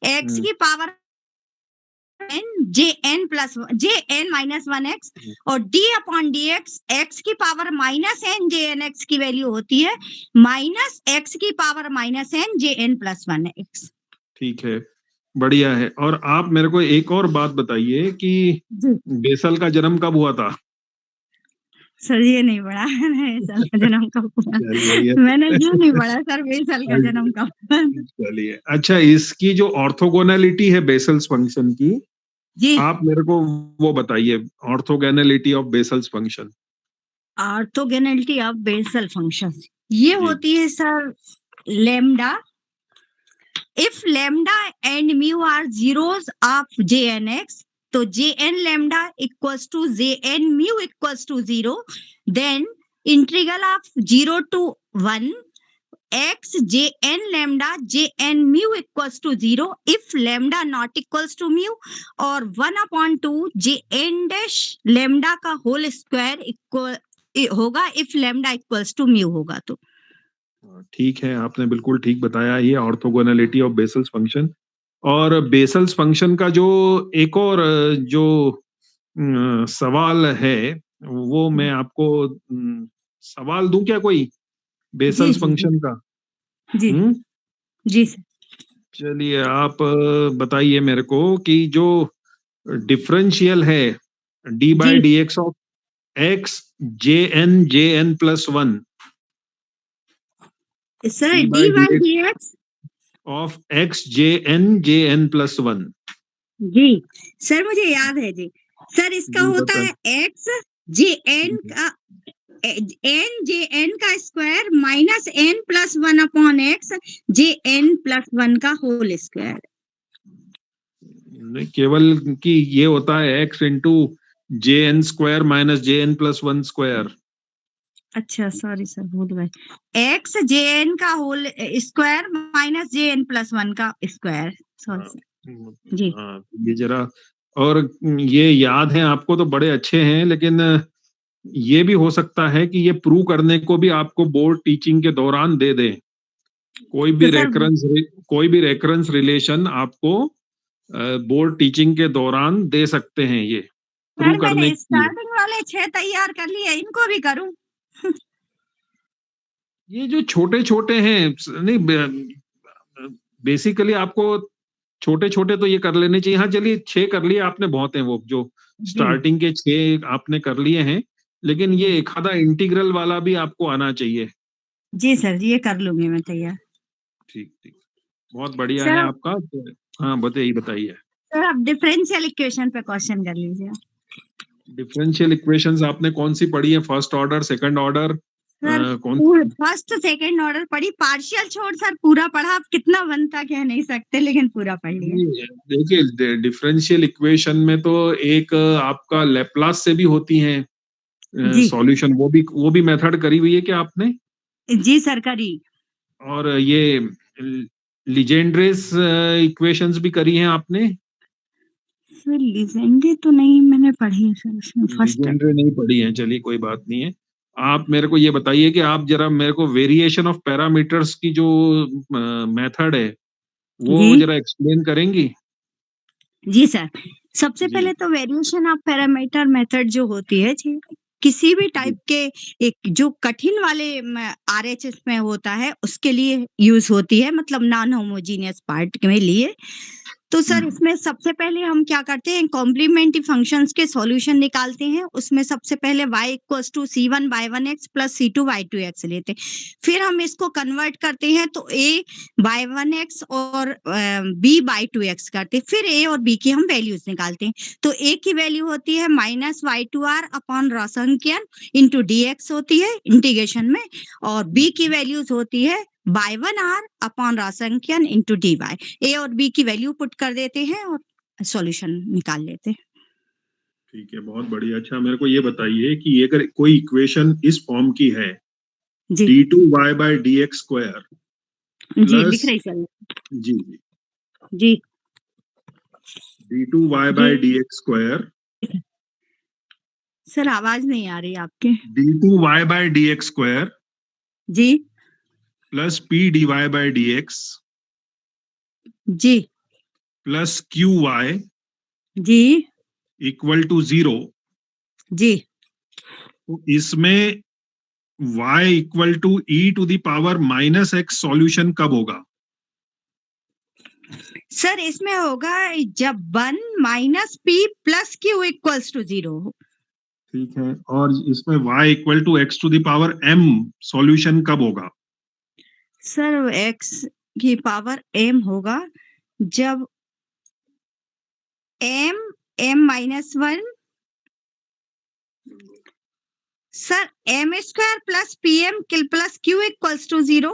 एक्स की पावर एन जे N plus J N minus 1 X, और D upon D X X की पावर माइनस एन जे एन एक्स की वैल्यू होती है माइनस एक्स की पावर माइनस एन जे एन प्लस 1 एक्स। ठीक है, बढ़िया है। और आप मेरे को एक और बात बताइए कि जी बेसल का जन्म कब हुआ था? सर, ये नहीं पढ़ा है बेसल का जन्म कब हुआ। चलिए ये मैंने ये नहीं पढ़ा सर, बेसल का जन्म कब हुआ। चलिए, अच्छा, इसकी जो ऑर्थोगोनैलिटी है बेसल्स फंक्शन की, जी, आप मेरे को वो बताइए, orthogonality of vessels function. Orthogonality of Bessel function ये जी होती है sir, lambda if lambda and mu are zeros of jnx, तो jn lambda equals to jn mu equals to 0, then integral of 0 to 1 x jn lambda jn mu equals to 0 if lambda not equals to mu, और 1/2 jn dash lambda का whole square equal होगा if lambda equals to mu होगा तो। ठीक है, आपने बिल्कुल ठीक बताया, ये ऑर्थोगोनैलिटी ऑफ बेसल्स फंक्शन। और बेसल्स फंक्शन का जो एक और जो सवाल है, वो मैं आपको सवाल दूं क्या कोई जी बेसल्स जी जी फंक्शन का? जी हम्म जी सर। चलिए, आप बताइए मेरे को कि जो डिफरेंशियल है डी बाई जी d x of x j N plus 1, sir, d d by d by x d x. Of x j N plus 1। जी सर, मुझे याद है जी। सर, इसका जी होता बता। है एक्स जे एन का एन जे एन का square minus n plus 1/x j N plus 1 का होल स्क्वायर। नहीं, केवल कि ये होता है x into j n square minus j N plus 1 square. अच्छा, सॉरी सर, भूल गए। एक्स जे एन का whole square minus j N plus 1 का स्क्वायर। सॉरी हाँ सर। जी हाँ, ये जरा, और ये याद है आपको तो बड़े अच्छे हैं, लेकिन ये भी हो सकता है कि ये प्रूव करने को भी आपको बोर्ड टीचिंग के दौरान दे दें। कोई तो भी सर, रेकरेंस कोई भी रेकरेंस रिलेशन आपको बोर्ड टीचिंग के दौरान दे सकते हैं, ये प्रूव मैंने करने के लिए। स्टार्टिंग वाले 6 तैयार कर लिए, इनको भी करूं? ये जो छोटे छोटे हैं, नहीं, बेसिकली आपको छोटे छोटे तो ये कर लेने चाहिए। हाँ चलिए, 6 कर लिए आपने, बहुत हैं वो जो जी स्टार्टिंग के 6 आपने कर लिए हैं, लेकिन ये जी एक आधा इंटीग्रल वाला भी आपको आना चाहिए। जी सर, ये कर लूंगी मैं तैयार। ठीक ठीक, बहुत बढ़िया है सर आपका तो। हाँ बताइए बताइए। सर, आप डिफरेंशियल इक्वेशन पे क्वेश्चन कर लीजिए। डिफरेंशियल इक्वेशंस आपने कौन सी पढ़ी है? First order, second order, sir, कौन? फर्स्ट सेकंड ऑर्डर पढ़ी, पार्शियल छोड़ सर पूरा पढ़ा। आप कितना बनता कह नहीं सकते, लेकिन पूरा पढ़ लिया। नहीं, देखिए, डिफरेंशियल इक्वेशन में तो एक आपका लेप्लास से भी होती हैं जी सॉल्यूशन, वो भी मेथड करी हुई है क्या आपने? जी सर, करी। और ये लीजेंड्रेस इक्वेशंस भी करी हैं आपने? सर, लीजेंडे तो नहीं मैंने पढ़ी है सर, उसमें फर्स्ट। लीजेंड्रे नहीं पढ़ी हैं, चलिए कोई बात नहीं है। आप मेरे को ये बताइए कि आप जरा मेरे को वेरिएशन ऑफ पैरामीटर्स की जो मेथड है, जी वो जरा एक्सप्लेन करेंगी? जी सर, सबसे जी पहले तो वेरिएशन ऑफ पैरामीटर मेथड जो होती है जी, किसी भी टाइप के एक जो कठिन वाले आरएचएस में होता है उसके लिए यूज होती है, मतलब नॉन होमोजीनियस पार्ट के लिए। तो सर इसमें सबसे पहले हम क्या करते हैं, कॉम्प्लीमेंट्री फंक्शंस के सॉल्यूशन निकालते हैं। उसमें सबसे पहले y equals to c1/1x plus c2/2x लेते हैं। फिर हम इसको कन्वर्ट करते हैं तो a/1x और b/2x करते हैं। फिर a और b की हम वैल्यूज निकालते हैं। तो a की वैल्यू होती है -y2r अपॉन रसंख्यन इंटू dx होती है इंटीग्रेशन में, और b की वैल्यूज होती है y1r अपॉन रसंख्यन इंटू dy। ए और बी की वैल्यू पुट कर देते हैं और सॉल्यूशन निकाल लेते हैं। ठीक है, बहुत बढ़िया। अच्छा मेरे को ये बताइए कि अगर कोई इक्वेशन इस फॉर्म की है, जी d2y/dx² जी लिख प्लस रही सर। जी जी जी d2y/dx² सर आवाज नहीं आ रही आपके। d2y/dx² जी प्लस p/dx जी प्लस qy जी इक्वल टू 0। जी तो इसमें y equal to e⁻⁻x solution कब होगा? सर इसमें होगा जब 1 minus p plus q equals to 0 हो। ठीक है, और इसमें y equal to x⁻m solution कब होगा? सर x की पावर m होगा जब m-1 sir m² plus pm plus q equals to 0।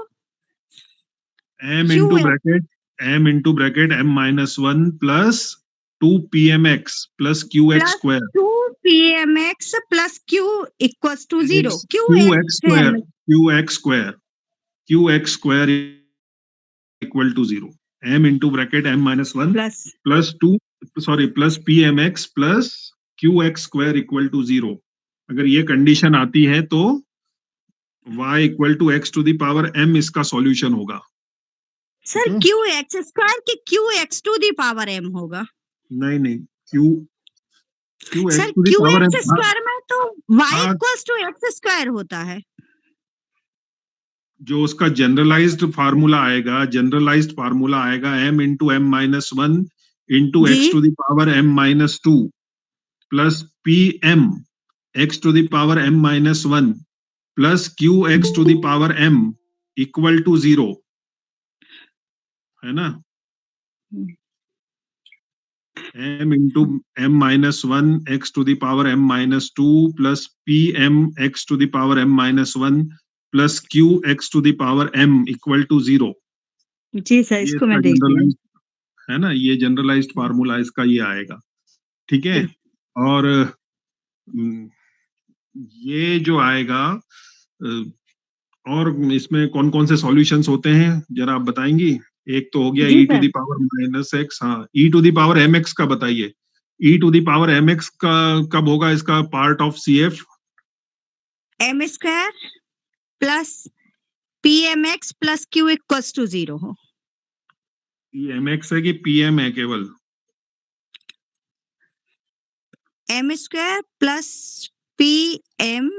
m into bracket m-1 plus 2pmx plus qx² 2pmx plus q equals to 0। qx² equal to 0। m into bracket m-1 plus 2 plus pmx plus qx² equal to 0। अगर ये condition आती है तो y equal to x⁻m इसका solution होगा। Sir ठीक है? qx² की qx⁻m होगा। नहीं सर qx² में तो y इक्वल्स टू x² होता है। जो उसका जनरलाइज्ड फार्मूला आएगा m into m-1 into जी x⁻m-2 plus pm x⁻m-1 plus qx⁻m equal to 0, है ना? m into m-1 x⁻m-2 plus pm x⁻m-1 plus qx⁻m equal to 0। जी सर ये इसको इसका मैं देख रही हूँ। जनरलाइज्ड है ना, ये जनरलाइज्ड फार्मूला इसका ये आएगा। ठीक है, और ये जो आएगा और इसमें कौन कौन से सॉल्यूशंस होते हैं जरा आप बताएंगी? एक तो हो गया जी e⁻ -x, हाँ e⁻mx का बताइए। e⁻mx का कब होगा इसका part of CF? m² plus pmx plus q equals to 0 हो। ये mx है कि pm है केवल? m² प्लस pm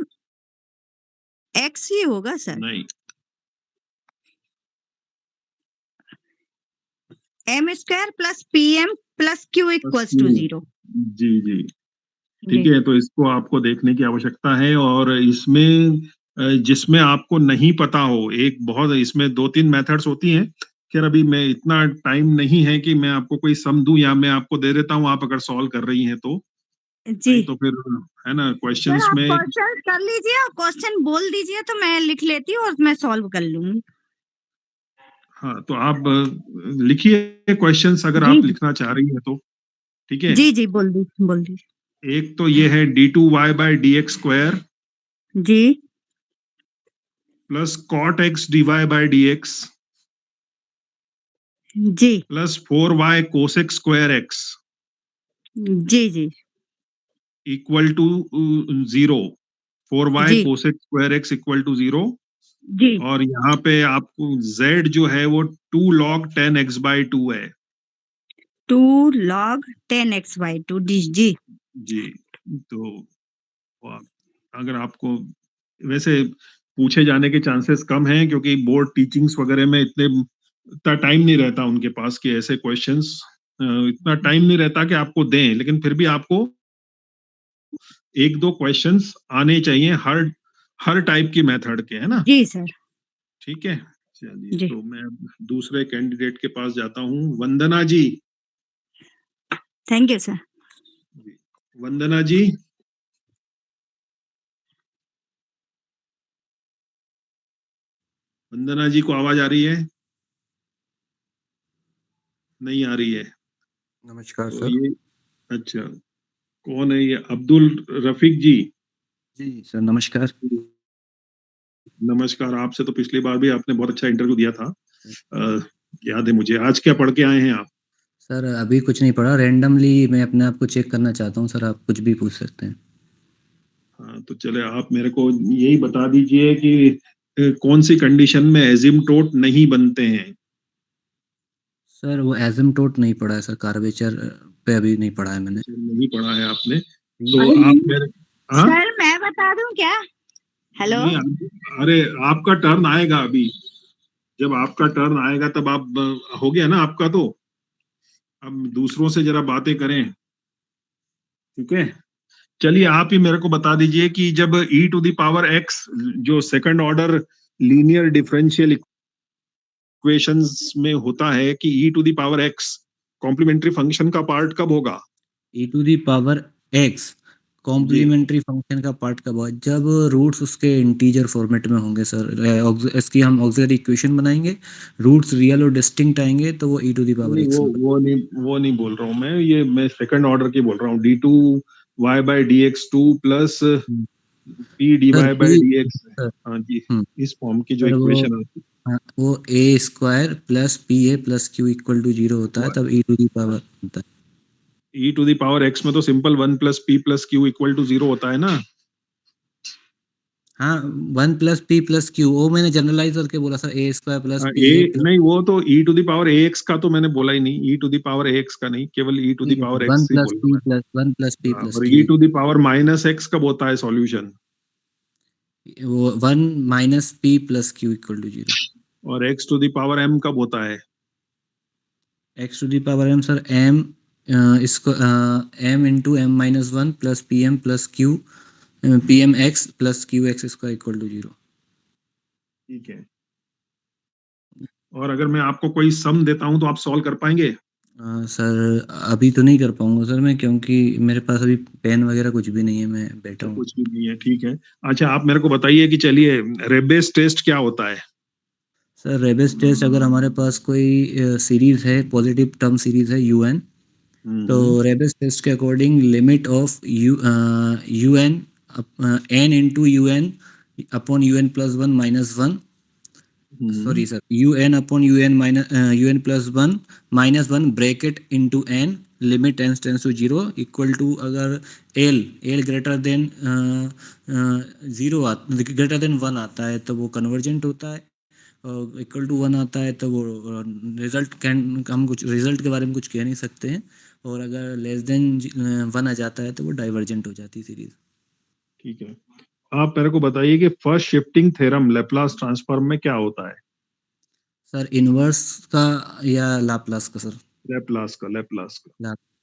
x ही होगा सर। नहीं, m² plus pm plus q equals to 0। जी ठीक है, तो इसको आपको देखने की आवश्यकता है। और इसमें जिसमें आपको नहीं पता हो, एक बहुत इसमें 2-3 मेथड्स होती हैं। खैर अभी मैं इतना टाइम नहीं है कि मैं आपको कोई सम दूं, या मैं आपको दे देता हूं, आप अगर सॉल्व कर रही हैं तो। जी नहीं तो फिर है ना सर क्वेश्चंस आप में। क्वेश्चन कर लीजिए और क्वेश्चन बोल दीजिए तो मैं लिख लेती हूँ और मैं सॉल्व कर लूंगी। हाँ तो आप लिखिए क्वेश्चंस अगर जी आप लिखना चाह रही हैं तो। ठीक है, जी बोल दीजिए। एक तो ये है d2y/dx² जी प्लस cot x dy/dx जी प्लस 4y cosec² x जी इक्वल टू 0। 4y जी cosec² x इक्वल टू 0। जी और यहाँ पे आपको z जो है वो 2 log 10x/2 है। 2 log 10x/2 जी जी, तो अगर आपको वैसे पूछे जाने के चांसेस कम हैं क्योंकि बोर्ड टीचिंग्स वगैरह में इतना टाइम नहीं रहता उनके पास कि ऐसे क्वेश्चंस, इतना टाइम नहीं रहता कि आपको दें, लेकिन फिर भी आपको एक दो क्वेश्चंस आने चाहिए हर हर टाइप की मेथड के, है ना? जी सर। ठीक है, चलिए जी। तो मैं दूसरे कैंडिडेट के पास जाता हूँ। Vandana ji. Thank you sir. Vandana ji, Vandana ji को आवाज आ रही है? नहीं आ रही है। नमस्कार तो सर। ये अच्छा, कौन है ये? अब्दुल रफीक जी। जी सर, नमस्कार। नमस्कार। आपसे तो पिछली बार भी आपने बहुत अच्छा इंटरव्यू दिया था, याद है मुझे। आज क्या पढ़ के आए हैं आप? सर अभी कुछ नहीं पढ़ा, रैंडमली मैं अपने आप को चेक करना चाहता हूँ सर, आप कुछ भी पूछ सकते हैं। हाँ, तो चले आप मेरे को यही बता दीजिए कि कौन सी कंडीशन में एजिम्टोट नहीं बनते हैं? सर वो एसिम्प्टोट नहीं पढ़ा है सर, कार्वेचर पे अभी नहीं पढ़ा है मैंने। अच्छा, नहीं पढ़ा है आपने, तो अरे आप मेरे हाँ सर मैं बता दूं क्या? हेलो। नहीं अरे आपका टर्न आएगा अभी, जब आपका टर्न आएगा तब आप हो गया ना आपका, तो अब दूसरों से जरा बातें करें, ठीक है? चलिए आप ही मेरे को बता दीजिए कि जब e to the power x जो second order linear differential equations में होता है कि e to the power x complementary function का पार्ट कब होगा? ई टू दी पावर एक्स जी, कॉम्प्लीमेंट्री फंक्शन का पार्ट कब होगा? जब रूट्स उसके इंटीजर फॉर्मेट में होंगे सर। इसकी हम ऑक्सिलरी इक्वेशन बनाएंगे, रूट्स रियल और डिस्टिंक्ट आएंगे तो वो ई टू दी पावर नहीं एक्स में वो नहीं बोल रहा हूँ मैं, ये मैं सेकंड ऑर्डर की बोल रहा हूँ। d2y/dx2 प्लस बनेगा। p dy sir by P dx। Sir हाँ जी, हम्म, इस फॉर्म की जो सर इक्वेशन आती हाँ, वो A square plus P A plus Q equal to zero होता है, है तब ई टू दी पावर होता है। e to the power x में तो simple 1 plus p plus q equal to 0 होता है ना? हाँ, one plus p plus q, वो मैंने जनरलाइज करके बोला sir, a square plus P A plus. नहीं वो तो e to the power ax का तो मैंने बोला ही नहीं, e to the power ax का नहीं, केवल e टू द ठीक है पावर सर, x ही बोला मैं। वन प्लस पी हाँ, प्लस और e q, to the power minus x कब होता है सॉल्यूशन? वो one minus p plus Q equal to zero. और x to the power m कब होता है? X to the power m sir, m इसको m into m minus one plus p m plus q, p m x plus q x इसका equal to zero. ठीक है, और अगर मैं आपको कोई सम देता हूं तो आप सॉल्व कर पाएंगे? सर अभी तो नहीं कर पाऊंगा सर मैं, क्योंकि मेरे पास अभी पेन वगैरह कुछ भी नहीं है, मैं बैठा तो हूँ। कुछ भी नहीं है, ठीक है। अच्छा आप मेरे को बताइए कि चलिए रेबेस टेस्ट क्या होता है? सर रेबेस टेस्ट, अगर हमारे पास कोई सीरीज है, पॉजिटिव टर्म सीरीज है यू एन, तो हम्म रेबेस टेस्ट के according limit of u n n into u n upon u n plus one minus one, hmm sorry sir, u n upon u n minus u n plus one minus one bracket into n, limit tends tends to zero equal to, अगर l l greater than zero greater than one आता है तो वो convergent होता है, equal to one आता है तो वो रिजल्ट कैन, हम कुछ रिजल्ट के बारे में कुछ कह नहीं सकते हैं, और अगर लेस देन वन आ जाता है तो वो डाइवर्जेंट हो जाती है सीरीज। ठीक है, आप मेरे को बताइए कि first shifting theorem Laplace transform में क्या होता है? सर इनवर्स का या लाप्लास का सर? लैप्लास का।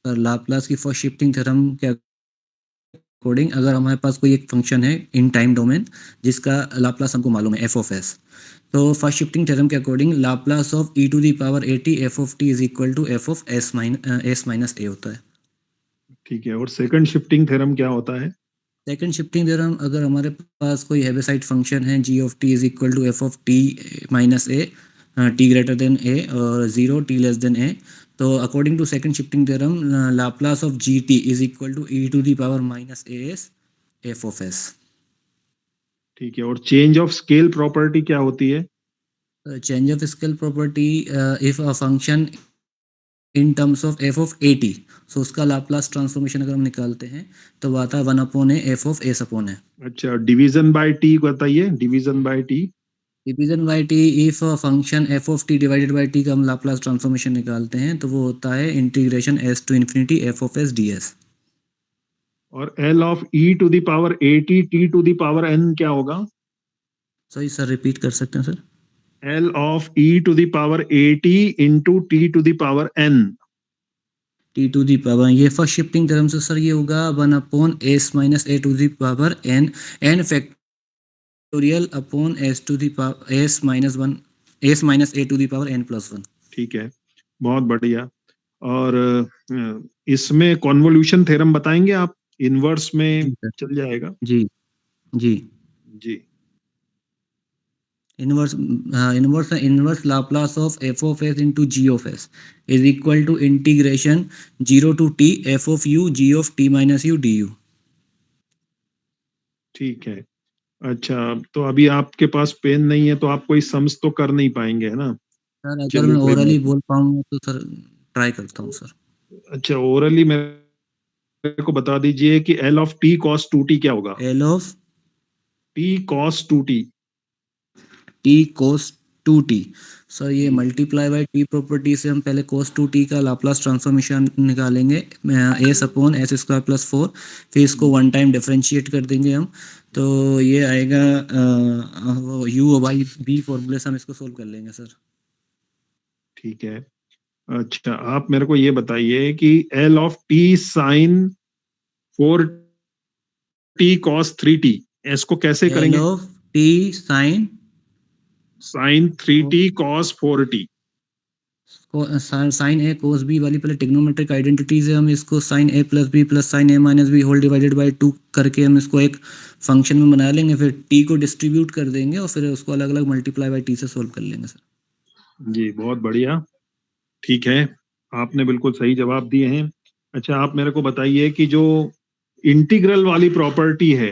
सर लाप्लास की फर्स्ट शिफ्टिंग थ्योरम के अकॉर्डिंग, अगर हमारे पास कोई एक फंक्शन है इन टाइम डोमेन जिसका लाप्लास हमको मालूम है एफ ऑफ एस, तो फर्स्ट शिफ्टिंग थ्योरम के according Laplace of e to the power a t f of t is equal to f of s minus a होता है। ठीक है, और सेकंड शिफ्टिंग थ्योरम क्या होता है? सेकंड शिफ्टिंग थ्योरम, अगर हमारे पास कोई हेविसाइड फंक्शन है g of t is equal to f of t minus a, t greater than a और zero t less than a, तो according to second shifting theorem Laplace of g t is equal to e to the power minus a s f of s. ठीक है, और change of scale property क्या होती है? Change of scale property, if a function in terms of f of a t, so उसका Laplace transformation अगर हम निकालते हैं तो वो आता है one upon a f of s upon a. अच्छा, डिवीजन बाय टी बताइए, division by t. Division by t, if function f of t divided by t का हम लाप्लास ट्रांसफॉर्मेशन निकालते हैं तो वो होता है integration s to infinity f of s d s. और L of e to the power at t to the power n क्या होगा? सही सर, रिपीट कर सकते हैं sir? L of e to the power at into t to the power n. T to the power, ये first shifting theorem से sir ये होगा 1 upon s minus a to the power n, n factorial upon s to the power s minus 1, s minus a to the power n plus 1। ठीक है, बहुत बढ़िया। और इसमें कॉन्वोल्यूशन थ्योरम बताएंगे आप? इनवर्स में जी सर, चल जाएगा? जी जी। जी। Inverse Laplace of f of s into g of s is equal to integration 0 to t f of u g of t minus u d u. ठीक है। अच्छा, तो अभी आपके पास पेन नहीं है तो आप कोई सम्स तो कर नहीं पाएंगे, है ना? सर अगर चलिए मैं कोई ओरली बात बोल पाऊंगा तो सर ट्राई करता हूँ सर। नहीं। अच्छा, ओरली मेरे को बता दीजिए कि L of t cos 2t क्या होगा? L of t cos 2t। T cos two t. Sir ये जी। मल्टीप्लाई बाय टी प्रॉपर्टी से हम पहले कोस टू टी का लाप्लास ट्रांसफॉर्मेशन निकालेंगे, s upon s square plus 4, फिर इसको वन टाइम डिफरेंशिएट कर देंगे हम, तो ये आएगा वो यू बाई बी फॉर्मूले से हम इसको सोल्व कर लेंगे सर। ठीक है। अच्छा, आप मेरे को ये बताइए कि L of t sin 4t cos 3t, इसको कैसे एल करेंगे? Of t sine sin 3t cos 4t। Sine a cos b वाली पहले ट्रिग्नोमेट्रिक आइडेंटिटीज है, हम इसको sine a plus b plus sine a minus b whole divided by 2 करके हम इसको एक फंक्शन में बना लेंगे, फिर टी को डिस्ट्रीब्यूट कर देंगे और फिर उसको अलग अलग मल्टीप्लाई बाई टी से सोल्व कर लेंगे सर। जी, बहुत बढ़िया। ठीक है, आपने बिल्कुल सही जवाब दिए हैं। अच्छा, आप मेरे को बताइए कि जो इंटीग्रल वाली प्रॉपर्टी है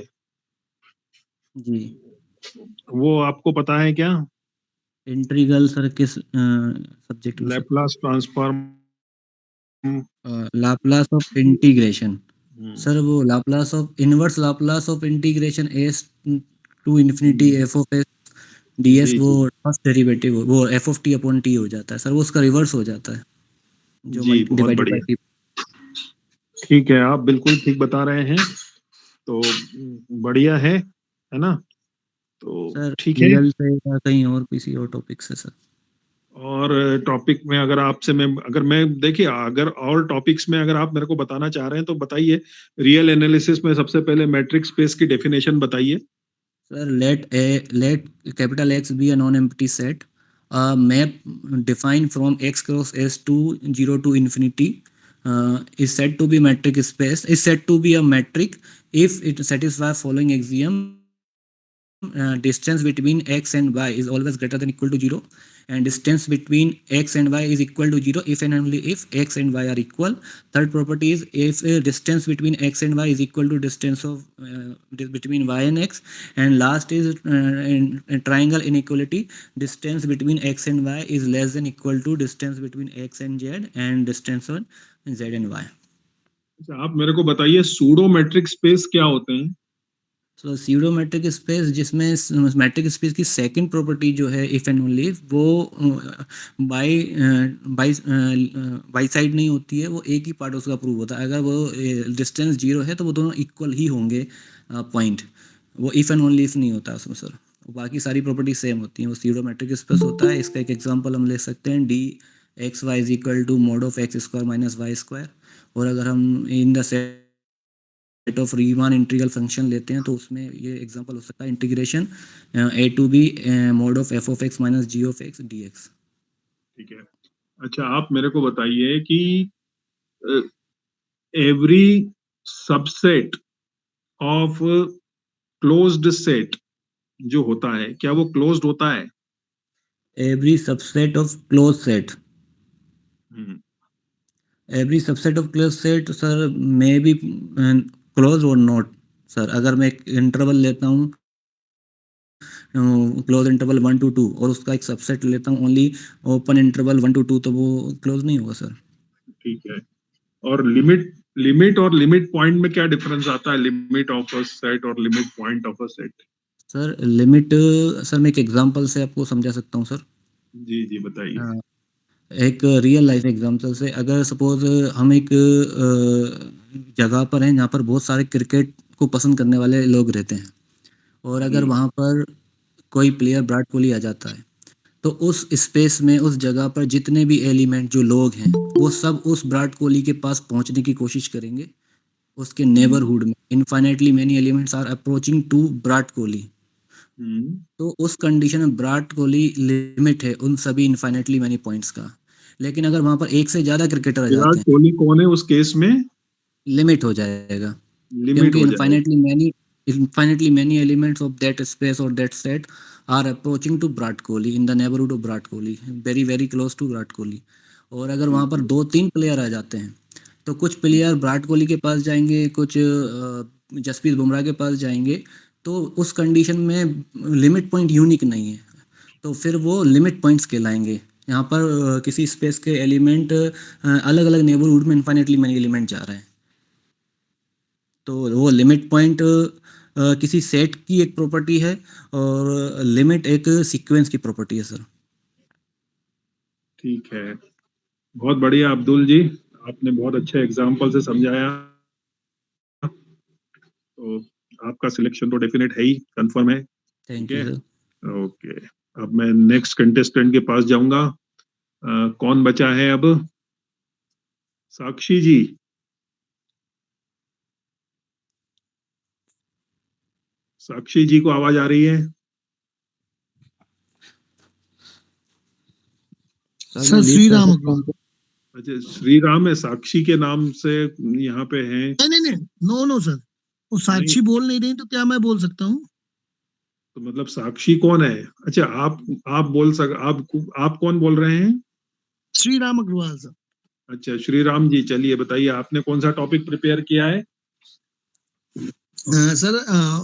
जी। वो आपको पता है क्या? इंटीग्रल सर किस सब्जेक्ट में sir? Laplace transform. Laplace of integration sir, वो Laplace of inverse Laplace of integration s to infinity f of s d s, जी वो जी फर्स्ट डेरिवेटिव वो f of t upon t हो जाता है सर, वो उसका रिवर्स हो जाता है जो जी, बहुत डिवाइडेड बाई बढ़िया। टी। ठीक है, आप बिल्कुल ठीक बता रहे हैं। तो बढ़िया है ना? तो सर ठीक है। रियल से या कहीं और किसी और टॉपिक से सर? और टॉपिक में अगर मैं देखिए, अगर और टॉपिक्स में अगर आप मेरे को बताना चाह रहे हैं तो बताइए। रियल एनालिसिस में सबसे पहले मैट्रिक स्पेस की डेफिनेशन बताइए। Sir let capital X be a non-empty set, a map defined from X cross S to 0 to infinity is said to be metric space, is said to be a metric if it satisfies following axiom: distance between x and y is always greater than equal to 0, and distance between x and y is equal to 0 if and only if x and y are equal. Third property is if distance between x and y is equal to distance of between y and x. And last is in triangle inequality: distance between x and y is less than equal to distance between x and z and distance on z and y. अच्छा, आप मेरे को बताइए pseudo matric space क्या होते हैं? सो SIDO matric space, जिसमें matric space की सेकंड प्रॉपर्टी जो है इफ एंड ओनली वो बाई बाई बाई साइड नहीं होती है, वो एक ही पार्ट उसका प्रूव होता है। अगर वो डिस्टेंस 0 है तो वो दोनों इक्वल ही होंगे पॉइंट, वो इफ एंड ओनली इफ नहीं होता उसमें सर, बाकी सारी प्रॉपर्टी सेम होती हैं, वो सीडो मैट्रिक स्पेस होता है। इसका एक एग्जांपल हम ले सकते हैं, d x y is equal to mod of x square minus y square. और अगर हम in the set of Riemann integral function लेते हैं तो उसमें ये एग्जांपल हो सकता है integration a to b mod of f of x minus g of x d x. ठीक है। अच्छा, आप मेरे को बताइए कि every subset of closed set जो होता है, क्या वो क्लोज्ड होता है? Every subset of close set, hmm, every subset of close set sir may be close और नॉट सर। अगर मैं एक इंटरवल लेता हूँ क्लोज इंटरवल 1 to 2 और उसका एक सबसेट लेता हूँ ओनली ओपन इंटरवल 1 to 2, तो वो क्लोज नहीं होगा सर। ठीक है। और लिमिट और लिमिट पॉइंट में क्या डिफरेंस आता है? लिमिट ऑफ अ सेट और limit point of a set. Sir limit, sir मैं एक एग्जांपल से आपको समझा सकता हूँ सर। जी जी, बताइए। एक रियल लाइफ एग्जांपल से, अगर सपोज हम एक जगह पर हैं जहाँ पर बहुत सारे क्रिकेट को पसंद करने वाले लोग रहते हैं, और अगर वहाँ पर कोई प्लेयर विराट कोहली आ जाता है, तो उस स्पेस में, उस जगह पर जितने भी एलिमेंट जो लोग हैं, वो सब उस विराट कोहली के पास पहुंचने की कोशिश करेंगे। उसके नेबरहुड में infinitely many elements are approaching to Virat Kohli. तो उस कंडीशन में विराट कोहली लिमिट है उन सभी इनफाइनाइटली मेनी पॉइंट्स का। लेकिन अगर वहां पर एक से ज्यादा क्रिकेटर आ विराट जाते हैं, कोहली कौन है उस केस में? लिमिट हो जाएगा, लिमिट क्योंकि हो जाएगा। Infinitely many elements of that space और that set are approaching to Virat Kohli in the neighbourhood of Virat Kohli, very very close to Virat Kohli. और अगर वहां पर 2-3 प्लेयर आ जाते हैं, तो कुछ प्लेयर विराट कोहली के पास जाएंगे, कुछ जसप्रीत बुमराह के पास जाएंगे। तो उस कंडीशन में लिमिट पॉइंट यूनिक नहीं है, तो फिर वो लिमिट पॉइंट्स कहलाएंगे। यहाँ पर किसी स्पेस के एलिमेंट अलग अलग नेबरहुड में इनफाइनाइटली मेनी एलिमेंट जा रहे हैं, तो वो लिमिट पॉइंट किसी सेट की एक प्रॉपर्टी है, और लिमिट एक सीक्वेंस की प्रॉपर्टी है सर। ठीक है, बहुत बढ़िया अब्दुल जी, आपने बहुत अच्छे एग्जाम्पल से समझाया। तो आपका सिलेक्शन तो डेफिनेट है ही, कंफर्म है। ठीक थैंक यू है, सर। ओके। अब मैं नेक्स्ट कंटेस्टेंट के पास जाऊंगा। कौन बचा है अब? साक्षी जी। साक्षी जी को आवाज आ रही है? सर श्री राम अग्रवाल। अच्छा, श्री राम है साक्षी के नाम से यहाँ पे है? नहीं, नो सर, वो साक्षी बोल नहीं रही तो क्या मैं बोल सकता हूँ? तो मतलब साक्षी कौन है? अच्छा, आप बोल आप कौन बोल रहे हैं? श्री राम अग्रवाल सर। अच्छा, श्री राम जी, चलिए बताइए आपने कौन सा टॉपिक प्रिपेयर किया है? सर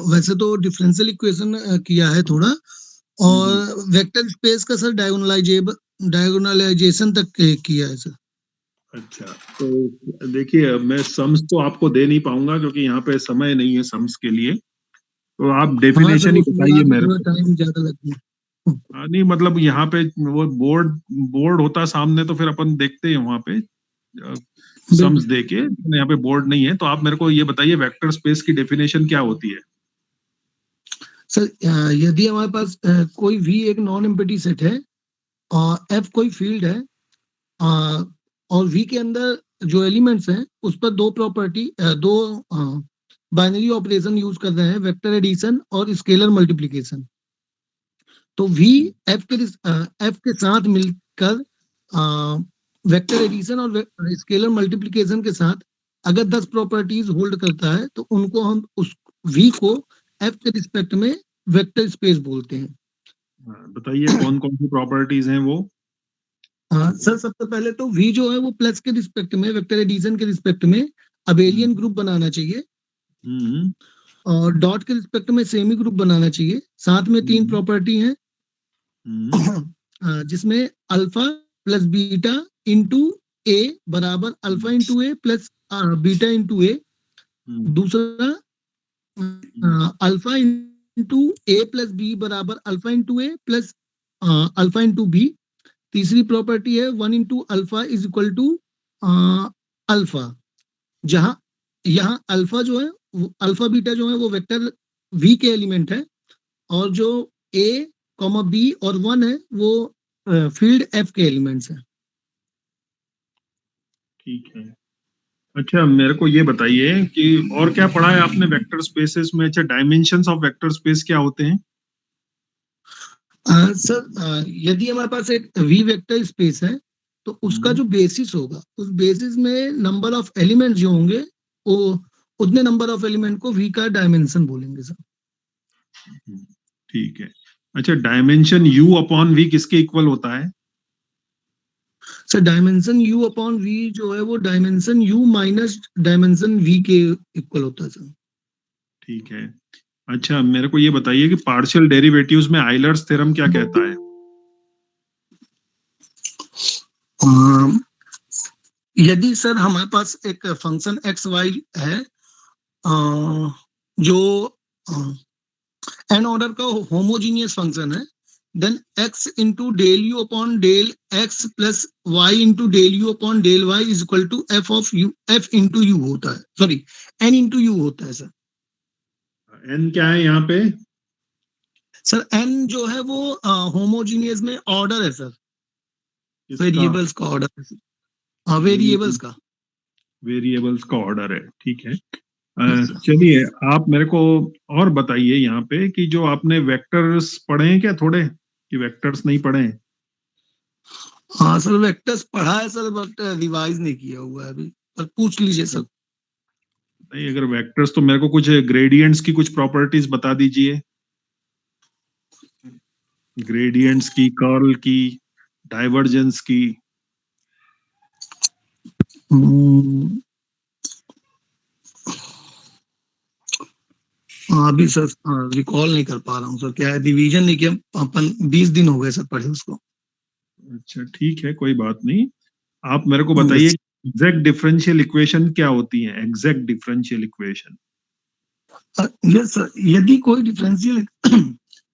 वैसे तो डिफरेंशियल इक्वेशन किया है थोड़ा, और वेक्टर स्पेस का सर डायगोनलाइजेशन तक किया है सर। अच्छा, तो देखिए मैं सम्स तो आपको दे नहीं पाऊंगा क्योंकि यहाँ पे समय नहीं है सम्स के लिए, तो आप डेफिनेशन ही बताइए मेरे को। टाइम ज्यादा लगता है। नहीं मतलब यहाँ पे वो बोर्ड होता सामने तो फिर अपन देखते हैं वहां पे सम्स दे के। यहाँ पे बोर्ड नहीं है, तो आप मेरे को ये बताइए वेक्टर स्पेस की डेफिनेशन क्या होती है? सर यदि हमारे पास कोई भी एक नॉन एम्प्टी सेट है और एफ कोई फील्ड है, और वी के अंदर जो एलिमेंट्स हैं उस पर दो बाइनरी ऑपरेशन यूज कर रहे हैं, वेक्टर एडिशन और स्केलर मल्टीप्लिकेशन। तो वी एफ के साथ मिलकर वेक्टर एडिशन और स्केलर मल्टीप्लिकेशन के साथ अगर 10 प्रॉपर्टीज होल्ड करता है, तो उनको हम उस वी को एफ के रिस्पेक्ट में वेक्टर स्पेस बोलते हैं। बताइए कौन कौन सी प्रॉपर्टीज हैं वो? सर सबसे पहले तो वी जो है वो प्लस के रिस्पेक्ट में, वेक्टर एडिशन के रिस्पेक्ट में अबेलियन ग्रुप बनाना चाहिए, और डॉट के रिस्पेक्ट में सेमी ग्रुप बनाना चाहिए। साथ में 3 प्रॉपर्टी हैं जिसमें alpha plus beta into a बराबर alpha into a plus beta into a. दूसरा alpha into a plus b बराबर alpha into a plus alpha into b. तीसरी प्रॉपर्टी है 1 into alpha is equal to alpha, जहां यहाँ alpha जो है, alpha beta जो है वो वेक्टर वी के एलिमेंट है, और जो ए कॉमा बी और 1 है वो फील्ड एफ के एलिमेंट्स हैं। ठीक है। अच्छा, मेरे को ये बताइए कि और क्या पढ़ा है आपने वेक्टर स्पेसेस में? अच्छा, डायमेंशंस ऑफ वेक्टर स्पेस क्या होते हैं? सर यदि हमारे पास एक वी वेक्टर स्पेस है, तो उसका जो बेसिस होगा, उस बेसिस में नंबर ऑफ एलिमेंट जो होंगे वो उतने नंबर ऑफ एलिमेंट को वी का डायमेंशन बोलेंगे सर। ठीक है। अच्छा, डायमेंशन यू अपॉन वी किसके इक्वल होता है? Sir dimension u upon v जो है वो dimension u minus dimension v के इक्वल होता है सर। ठीक है। अच्छा, मेरे को ये बताइए कि पार्शियल डेरिवेटिव्स में आइलर्स थ्योरम क्या कहता है? यदि सर हमारे पास एक फंक्शन एक्स वाई है जो एन ऑर्डर का होमोजीनियस फंक्शन है, then x into del u upon del x plus y into del u upon del y is equal to f of u, f into u होता है, sorry n into u होता है sir. n क्या है यहाँ पे? Sir n जो है वो होमोजीनियस में ऑर्डर है सर, किसका? वेरिएबल्स का ऑर्डर है सर, हाँ वेरिएबल्स का, वेरिएबल्स का ऑर्डर है, ठीक है। चलिए आप मेरे को और बताइए यहाँ पे कि जो आपने वेक्टर्स पढ़े हैं क्या थोड़े, कि वेक्टर्स नहीं पढ़े हैं? हाँ सर वेक्टर्स पढ़ा है सर, बट रिवाइज नहीं किया हुआ है अभी, पर पूछ लीजिए सर। नहीं, अगर वेक्टर्स तो मेरे को कुछ ग्रेडियंट्स की कुछ प्रॉपर्टीज बता दीजिए, ग्रेडियंट्स की, कर्ल की, डाइवर्जेंस की। अभी सर रिकॉल नहीं कर पा रहा हूँ सर, क्या है रिवीजन नहीं किया अपन, 20 दिन हो गए सर पढ़े उसको। अच्छा ठीक है, कोई बात नहीं। आप मेरे को बताइए एग्जैक्ट डिफरेंशियल इक्वेशन क्या होती है? Exact differential equation. Yes sir, यदि कोई डिफरेंशियल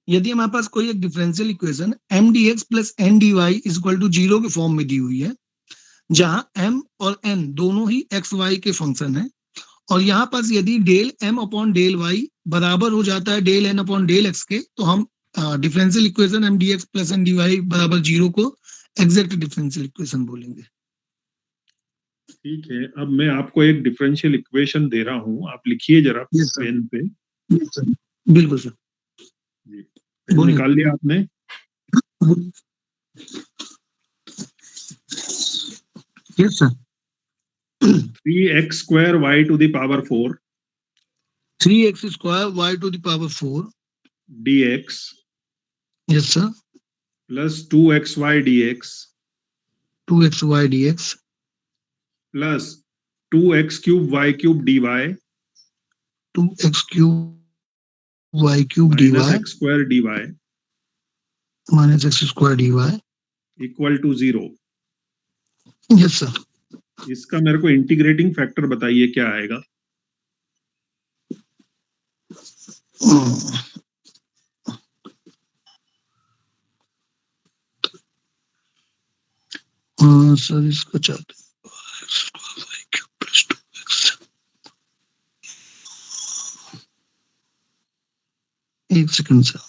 यदि हमारे पास कोई एक differential equation m d x plus n d y is equal to 0 के फॉर्म में दी हुई है, जहां m और n दोनों ही x y के फंक्शन है, और यहाँ पास यदि डेल m अपॉन डेल y बराबर हो जाता है डेल n अपॉन डेल x के, तो हम differential equation m d x plus n d y बराबर 0 को एग्जैक्ट डिफरेंशियल इक्वेशन बोलेंगे। ठीक है, अब मैं आपको एक डिफरेंशियल इक्वेशन दे रहा हूँ, आप लिखिए जरा पेन पे। बिल्कुल सर, जी, पेन निकाल लिया आपने? Yes sir. 3x square y to the power 4 3x square y to the power 4 dx yes sir plus 2xy dx 2xy dx प्लस 2x cube y cube dy 2x cube y cube dy minus x square dy minus x square dy equal to 0। Yes sir. इसका मेरे को integrating factor बताइए क्या आएगा? Sir इसको चाहते एक सेकंड सर।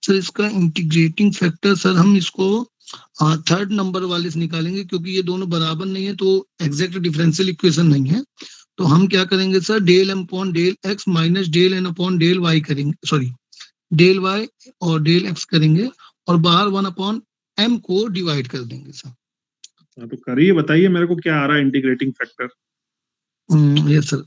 सर इसका इंटीग्रेटिंग फैक्टर सर हम इसको थर्ड नंबर वाले से निकालेंगे, क्योंकि ये दोनों बराबर नहीं है तो एग्जैक्ट डिफरेंशियल इक्वेशन नहीं है। तो हम क्या करेंगे sir, del m upon del x minus del n upon del y करेंगे, सॉरी डेल वाई और डेल एक्स करेंगे, और बाहर 1 अपॉन एम को डिवाइड कर देंगे सर। हाँ तो करिए, बताइए मेरे को क्या आ रहा है integrating factor. Yes sir.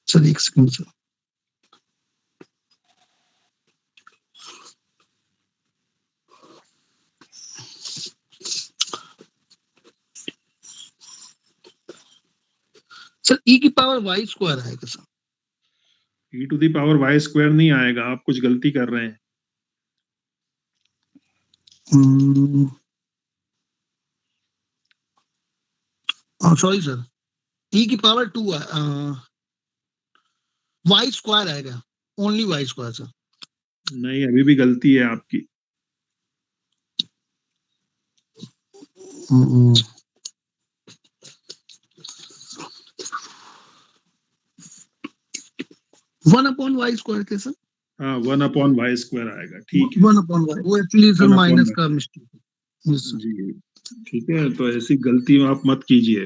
Sir एक सेकंड सर। सर e की पावर y स्क्वायर आएगा sir. e to the power y square नहीं आएगा, आप कुछ गलती कर रहे हैं। सॉरी सर, e की पावर 2 y स्क्वायर आएगा, ओनली y स्क्वायर सर। नहीं, अभी भी गलती है आपकी। वन अपॉन वाई स्क्वायर थे सर। हाँ, 1 अपॉन y स्क्वायर आएगा, ठीक है। 1 अपॉन वाई, वो actually sir 1 upon minus y। का मिस्टेक है। Yes sir. जी ठीक है, तो ऐसी गलती आप मत कीजिए,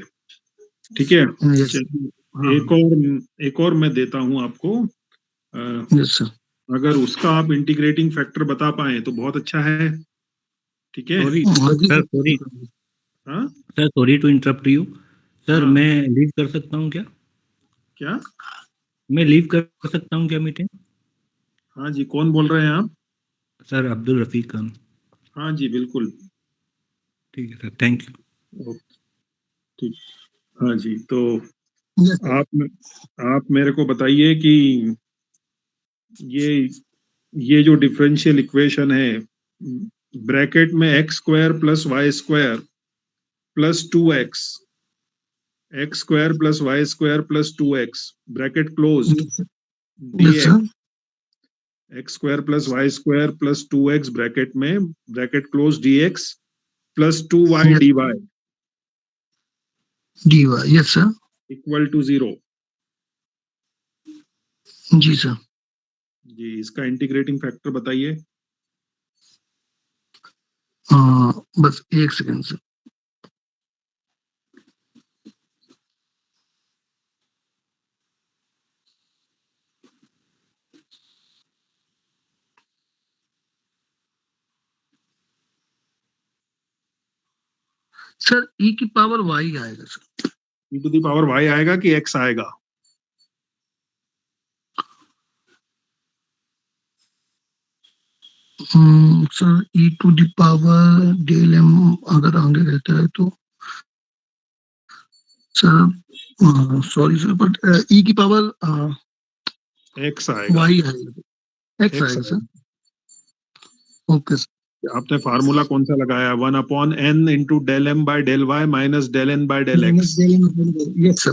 ठीक है। यस चलिए, हाँ एक और मैं देता हूँ आपको। Yes sir. अगर उसका आप इंटीग्रेटिंग फैक्टर बता पाए तो बहुत अच्छा है, ठीक है। सॉरी हाँ जी सर, सर। सॉरी हाँ sir, sorry to interrupt you sir. हाँ। मैं लीव कर सकता हूँ क्या? क्या? मैं लीव कर सकता हूँ क्या मीटिंग? हाँ जी, कौन बोल रहे हैं आप? सर अब्दुल रफीक खान। हाँ जी बिल्कुल। ठीक है सर, थैंक यू। ओके, ठीक। हाँ जी, तो Yes, sir. आप मेरे को बताइए कि ये जो डिफरेंशियल इक्वेशन है, ब्रैकेट में x square plus y square plus 2x, x square plus y square plus 2x, bracket closed, Yes, sir. Yes, dx, sir. X square plus y square plus 2x bracket में, bracket close, dx plus 2y Yes. dy dy. Yes, sir. Equal to 0। जी sir. जी, इसका integrating factor बताइए। बस एक second sir. Sir e की power y आएगा sir. e to the power y आएगा कि x आएगा? Sir e to the power del m अगर आगे रहता है तो sir sorry sir, but e की पावर x आएगा। y आएगा, x आएगा सर। Okay sir. आपने फार्मूला कौन सा लगाया? 1/n into del m by del y minus del n by del x. Yes sir.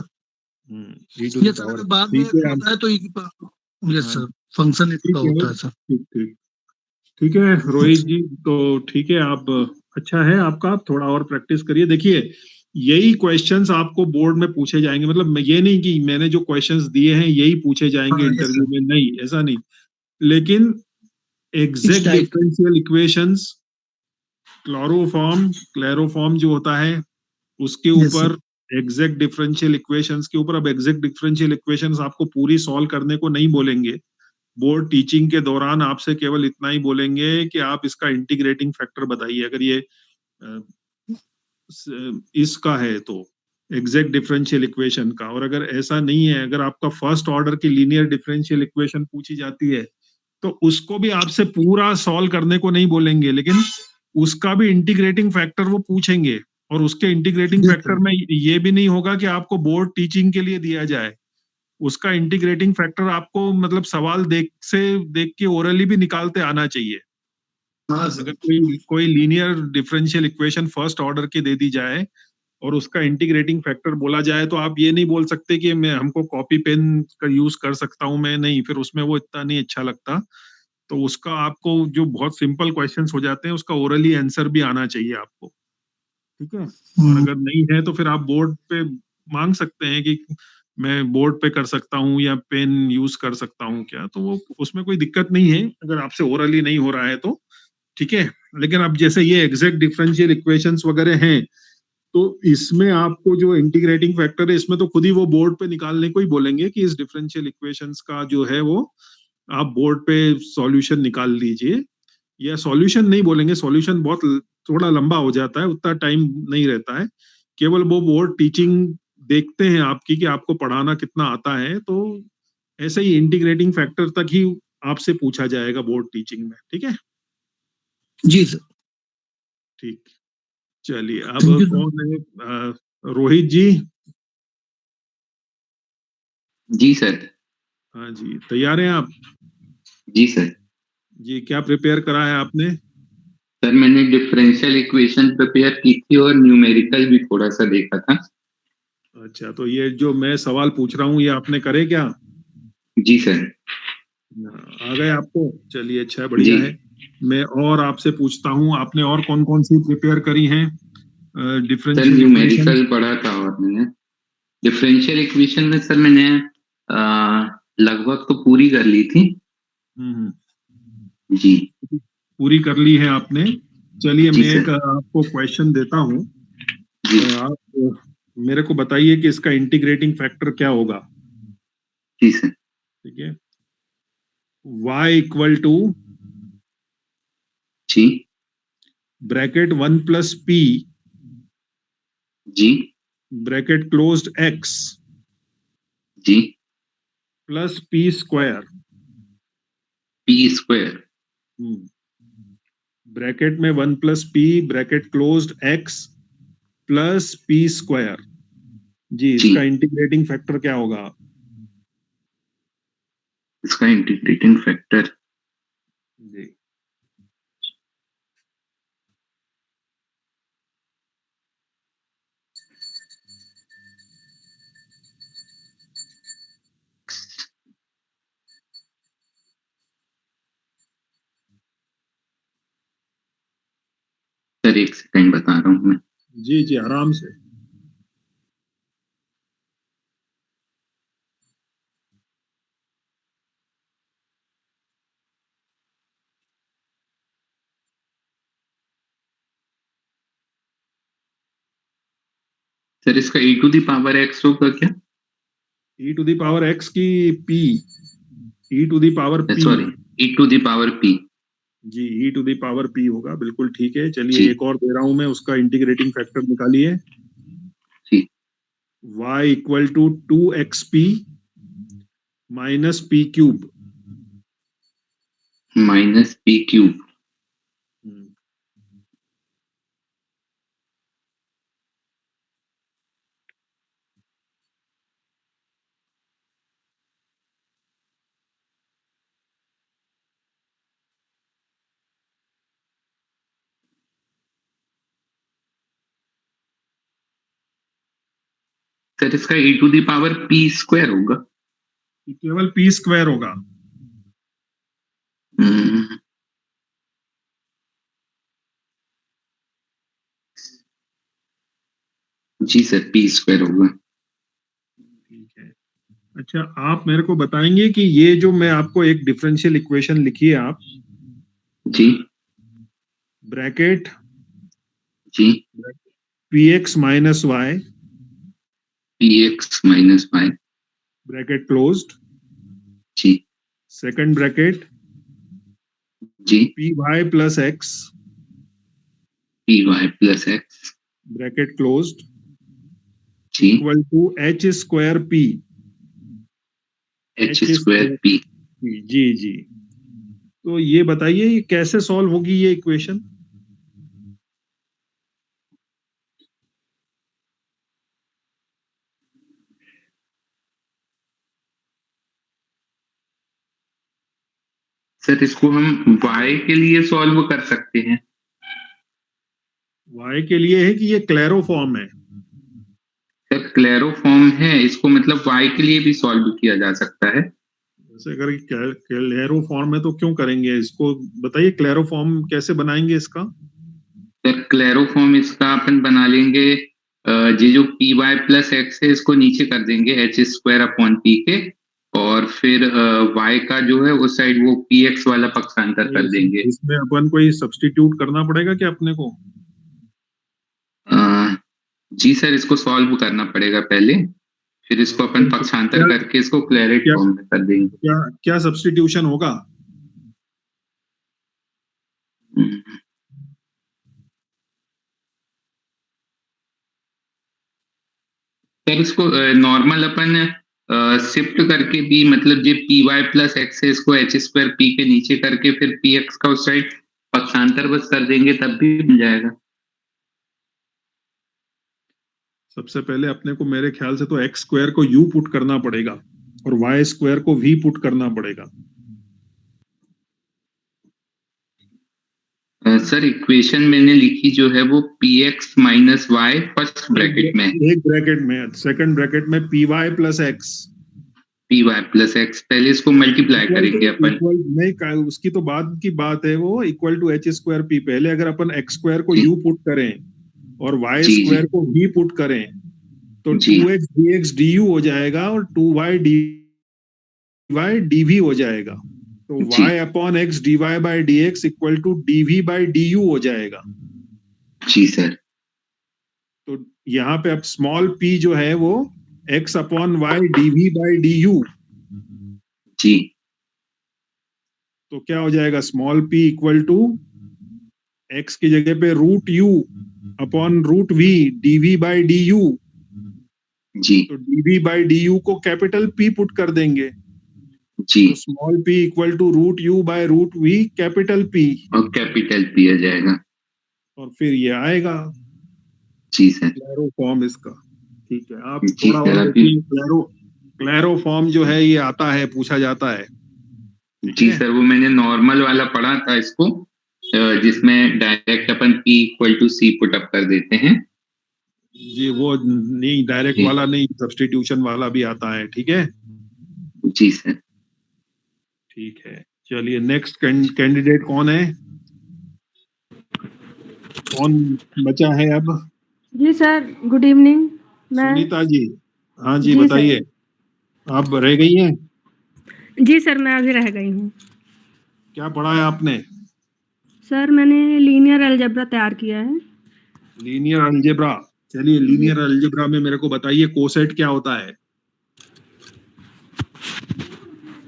e to the yes sir, power, अगर बाद में ठीक x है। होता है तो e की पावर, यस हाँ, सर, फंक्शन x ठीक का है, होता है सर। ठीक ठीक ठीक है रोहित जी, तो ठीक है, आप अच्छा है आपका, आप थोड़ा और प्रैक्टिस करिए। देखिए, यही क्वेश्चंस आपको बोर्ड में पूछे जाएंगे, मतलब ये नहीं कि मैंने जो क्वेश्चंस दिए हैं यही पूछे जाएंगे हाँ, यस इंटरव्यू सर। में, नहीं, ऐसा नहीं। लेकिन इस exact type. Differential equations, chloroform, Clairaut form जो होता है, उसके यस सर। ऊपर, एग्जैक्ट डिफरेंशियल इक्वेशंस के ऊपर। अब एग्जैक्ट डिफरेंशियल इक्वेशंस आपको पूरी सॉल्व करने को नहीं बोलेंगे, बोर्ड टीचिंग के दौरान आपसे केवल इतना ही बोलेंगे कि आप इसका इंटीग्रेटिंग फैक्टर बताइए, अगर ये अ, इसका है तो, एग्जैक्ट डिफरेंशियल इक्वेशन का। और अगर ऐसा नहीं है, अगर आपका फर्स्ट ऑर्डर की लीनियर डिफरेंशियल इक्वेशन पूछी जाती है, तो उसको भी आपसे पूरा सॉल्व करने को नहीं बोलेंगे, लेकिन उसका भी इंटीग्रेटिंग फैक्टर वो पूछेंगे। और उसके इंटीग्रेटिंग यस फैक्टर सर। में ये भी नहीं होगा कि आपको बोर्ड टीचिंग के लिए दिया जाए, उसका इंटीग्रेटिंग फैक्टर आपको मतलब सवाल देख के ओरली भी निकालते आना चाहिए। हाँ अगर सर। कोई कोई linear differential equation first order की दे दी जाए और उसका इंटीग्रेटिंग फैक्टर बोला जाए, तो आप ये नहीं बोल सकते कि मैं हमको कॉपी पेन का यूज कर सकता हूं मैं, नहीं, फिर उसमें वो इतना नहीं अच्छा लगता। तो उसका आपको जो बहुत सिंपल क्वेश्चंस हो जाते हैं, उसका ओरली आंसर भी आना चाहिए आपको, ठीक है। और हम्म, अगर नहीं है तो फिर आप बोर्ड पे मांग सकते हैं कि मैं बोर्ड पे कर सकता हूँ या पेन यूज कर सकता हूँ क्या, तो वो उसमें कोई दिक्कत नहीं है अगर आपसे ओरली नहीं हो रहा है तो, ठीक है। लेकिन अब जैसे ये एग्जैक्ट डिफरेंशियल इक्वेशंस वगैरह हैं, तो इसमें आपको जो इंटीग्रेटिंग फैक्टर है, इसमें तो खुद ही वो बोर्ड पे निकालने को ही बोलेंगे कि इस डिफरेंशियल इक्वेशंस का जो है वो आप बोर्ड पे सॉल्यूशन निकाल लीजिए। या सॉल्यूशन नहीं बोलेंगे, सॉल्यूशन बहुत थोड़ा लंबा हो जाता है, उतना टाइम नहीं रहता है। केवल वो बोर्ड टीचिंग देखते हैं आपकी कि आपको पढ़ाना कितना आता है, तो ऐसे ही इंटीग्रेटिंग फैक्टर तक ही आपसे पूछा जाएगा बोर्ड टीचिंग में, ठीक है। जी सर। ठीक, चलिए, अब थैंक यू सर। कौन है? रोहित जी। जी सर। हाँ जी, तैयार हैं आप? जी सर। जी, क्या प्रिपेयर करा है आपने? सर मैंने डिफरेंशियल इक्वेशन प्रिपेयर की थी और न्यूमेरिकल भी थोड़ा सा देखा था। अच्छा, तो ये जो मैं सवाल पूछ रहा हूँ ये आपने करे क्या? जी सर। आ गए आपको? चलिए, अच्छा है, जी बढ़िया है। मैं और आपसे पूछता हूँ, आपने और कौन कौन सी प्रिपेयर करी हैं सर, डिफरेंशियल इक्वेशन? न्यूमेरिकल पढ़ा था और मैंने डिफरेंशियल इक्वेशन में सर मैंने लगभग तो पूरी कर ली थी। हम्म, जी। पूरी कर ली है आपने। चलिए, जी मैं एक सर। आपको क्वेश्चन देता हूँ, जी। आप मेरे को बताइए कि इसका इंटीग्रेटिंग फैक्टर क्या होगा, जी सर। ठीक है। y इक्वल टू जी। ब्रैकेट 1 प्लस पी, जी। ब्रैकेट क्लोज्ड x जी। Plus p square, p square. Bracket में 1 plus p, bracket closed x plus p square. जी, इसका इंटीग्रेटिंग फैक्टर क्या होगा? इसका इंटीग्रेटिंग फैक्टर जी, सर 1 सेकंड बता रहा हूँ मैं। जी, जी, आराम से। सर इसका e to the power x होगा क्या? e to the power x की p, e to the power p। Sorry, e to the power p। जी, e to the power p होगा, बिल्कुल ठीक है। चलिए जी, एक और दे रहा हूं मैं, उसका इंटीग्रेटिंग फैक्टर निकालिए। जी, y equal to 2xp minus p cube. Minus p cube. Sir इसका e to the power p square होगा। केवल p स्क्वायर होगा। हम्म, जी सर p स्क्वायर होगा। ठीक है। अच्छा, आप मेरे को बताएंगे कि ये जो मैं आपको एक डिफरेंशियल इक्वेशन लिखी है आप, जी, ब्रैकेट जी, px minus y, px minus y। Bracket closed, जी, सेकंड ब्रैकेट जी, py plus x, py plus x। Bracket closed, जी, equal to h square p, h square p। जी, जी। तो ये बताइए ये कैसे सॉल्व होगी ये इक्वेशन? सर इसको हम y के लिए सॉल्व कर सकते हैं। y के लिए है कि ये क्लैरो फॉर्म है? सर क्लैरो फॉर्म है, इसको मतलब y के लिए भी सॉल्व किया जा सकता है। वैसे अगर क्लैरो फॉर्म है तो क्यों करेंगे इसको? बताइए क्लैरो फॉर्म कैसे बनाएंगे इसका? सर क्लैरो फॉर्म इसका अपन बना लेंगे, ये जो पी वाई प्लस एक्स है इसको नीचे कर देंगे एच स्क्वायर अपॉन पी के, और फिर y का जो है उस साइड वो पी एक्स वाला पक्षांतर कर देंगे। इसमें अपन कोई सब्स्टिट्यूट करना पड़ेगा क्या अपने को? अ, जी सर, इसको सॉल्व करना पड़ेगा पहले, फिर इसको अपन पक्षांतर क्या करके इसको क्लैरिट क्या फॉर्म में कर देंगे। क्या क्या सब्स्टिट्यूशन होगा? हम्म, सर इसको नॉर्मल अपन शिफ्ट करके भी, मतलब ये पी वाई प्लस एक्स है इसको एच स्क्वायर पी के नीचे करके फिर पी एक्स का उस साइड पक्षांतर बस कर देंगे तब भी मिल जाएगा। सबसे पहले अपने को मेरे ख्याल से तो एक्स स्क्वायर को यू पुट करना पड़ेगा और वाई स्क्वायर को वी पुट करना पड़ेगा। सर इक्वेशन मैंने लिखी जो है वो p x minus y first bracket में, एक ब्रैकेट में, सेकंड ब्रैकेट में p y plus x, p y plus x, पहले इसको मल्टीप्लाई करेंगे अपन। इक्वल नहीं, उसकी तो बाद की बात है, वो equal to h square p. पहले अगर अपन एक्स स्क्वायर को जी, यू पुट करें और वाई जी, जी, स्क्वायर को वी पुट करें तो जी, 2x dx du हो जाएगा और 2y dy dv हो जाएगा। तो जी, y upon x dy by dx equal to dv by du हो जाएगा। जी सर। तो यहाँ पे अब स्मॉल p जो है वो x upon y dv by du, जी, तो क्या हो जाएगा? Small p equal to x की जगह पे root u upon root v dv by du, जी, तो dv बाई du को कैपिटल P पुट कर देंगे, जी, तो small p equal to root u by root v capital P, और कैपिटल पी आ जाएगा। और फिर ये आएगा जी सर। क्लैरो फॉर्म इसका। ठीक है, आप जी थोड़ा सर, और अभी देखिए, क्लैरोफॉर्म जो है ये आता है, पूछा जाता है, ठीक जी है। सर, वो मैंने नॉर्मल वाला पढ़ा था इसको, जिसमें डायरेक्ट अपन P equal to C put up कर देते हैं। जी, वो नहीं, डायरेक्ट जी वाला नहीं, सब्स्टिट्यूशन वाला भी आता है, ठीक है। जी सर। ठीक है, चलिए नेक्स्ट कैंडिडेट कौन है, कौन बचा है अब? जी सर, गुड इवनिंग। मैं सुनीता जी, हाँ जी जी बताइए, सर। आप रह गई हैं? जी सर, मैं अभी रह गई हूँ। क्या पढ़ा है आपने? सर मैंने लीनियर अलजेब्रा तैयार किया है। लीनियर अलजेब्रा, चलिए जी लीनियर अलजेब्रा में मेरे को बताइए कोसेट क्या होता है?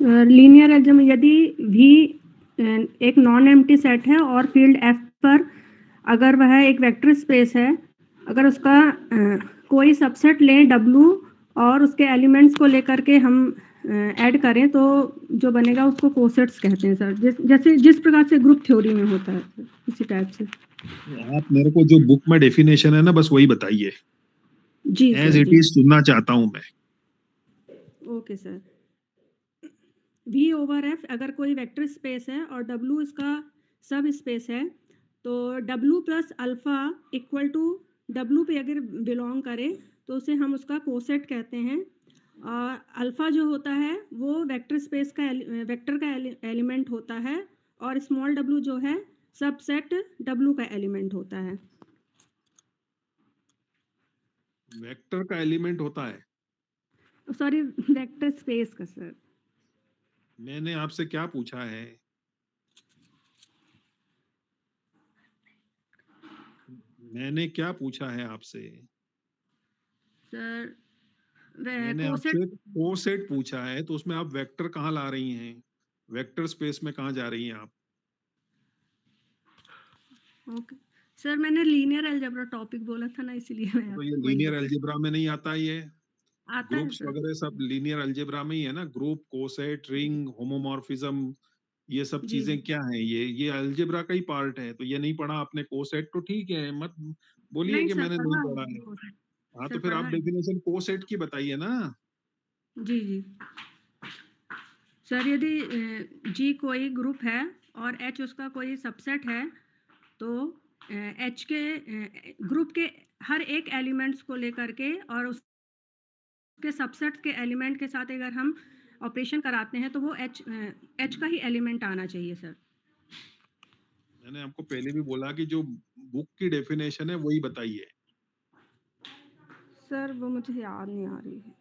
लीनियर अलजेब्रा यदि V एक नॉन एम्प्टी सेट है और फील्ड F पर अगर वह एक वेक्टर स्पेस है, अगर उसका कोई सबसेट लें W और उसके एलिमेंट्स को लेकर के हम ऐड करें तो जो बनेगा उसको कोसेट्स कहते हैं सर। जिस प्रकार से ग्रुप थ्योरी में होता है सर, इसी टाइप से। आप मेरे को जो बुक में डेफिनेशन है ना, बस वही बताइए, जी एज सर, इट जी। इज सुनना चाहता हूं मैं। Okay sir. V over F अगर कोई वेक्टर स्पेस है और W इसका सब स्पेस है, तो W plus alpha equal to W पे अगर बिलोंग करे तो उसे हम उसका कोसेट कहते हैं। और अल्फ़ा जो होता है वो वेक्टर स्पेस का वेक्टर का एलिमेंट होता है और स्मॉल w जो है सबसेट W का एलिमेंट होता है। वेक्टर का एलिमेंट होता है? सॉरी, वेक्टर स्पेस का सर। मैंने आपसे क्या पूछा है? मैंने क्या पूछा है आपसे? सर मैंने कोसेट। आपसे कोसेट पूछा है, तो उसमें आप वेक्टर कहाँ ला रही हैं? वेक्टर स्पेस में कहाँ जा रही हैं आप? ओके सर, मैंने लीनियर अलजेब्रा टॉपिक बोला था ना, इसलिए मैं तो ये आपको वही लीनियर बता। अलजेब्रा में नहीं आता, ये आता है ग्रुप्स सर। वगैरह सब लीनियर अलजेब्रा में ही है ना, ग्रुप, कोसेट, रिंग, होमोमॉर्फिज्म, ये सब जी चीजें जी। क्या हैं? ये अलजेब्रा का ही पार्ट है, तो ये नहीं पढ़ा आपने कोसेट, तो ठीक है, मत बोलिए नहीं कि सर, मैंने नहीं पढ़ा पढ़ा है है। कोसेट। हाँ, तो सर फिर आप पढ़ा है। डेफिनेशन कोसेट की बताइए ना। जी जी। सर यदि G कोई ग्रुप है और H उसका कोई सबसेट है, तो H के ग्रुप के हर एक एलिमेंट्स को लेकर के और उसके सबसेट के एलिमेंट के साथ अगर हम ऑपरेशन कराते हैं तो वो H का ही एलिमेंट आना चाहिए सर। मैंने आपको पहले भी बोला कि जो बुक की डेफिनेशन है वही बताइए। सर वो मुझे याद नहीं आ रही है।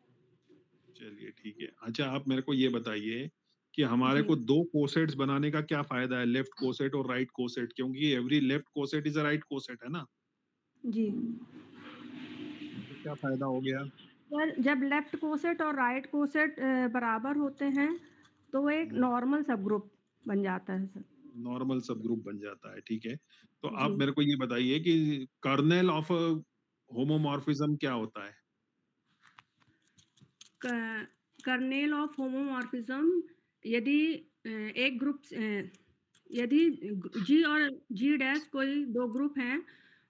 चलिए ठीक है, अच्छा आप मेरे को ये बताइए कि हमारे जी को दो कोसेट्स बनाने का क्या फायदा है, लेफ्ट कोसेट और राइट कोसेट, क्योंकि every left coset is a right coset, है ना? जी। तो क्या फायदा हो गया? सर जब लेफ्ट कोसेट और राइट कोसेट बराबर होते हैं तो वो एक नॉर्मल सब ग्रुप बन जाता है सर। नॉर्मल सब ग्रुप बन जाता है, ठीक है। तो जी। आप मेरे को ये बताइए कि कर्नेल ऑफ होमोमॉर्फिज्म क्या होता है? कर्नेल ऑफ होमोमॉर्फिज्म यदि एक ग्रुप यदि जी और जी डैश कोई दो ग्रुप हैं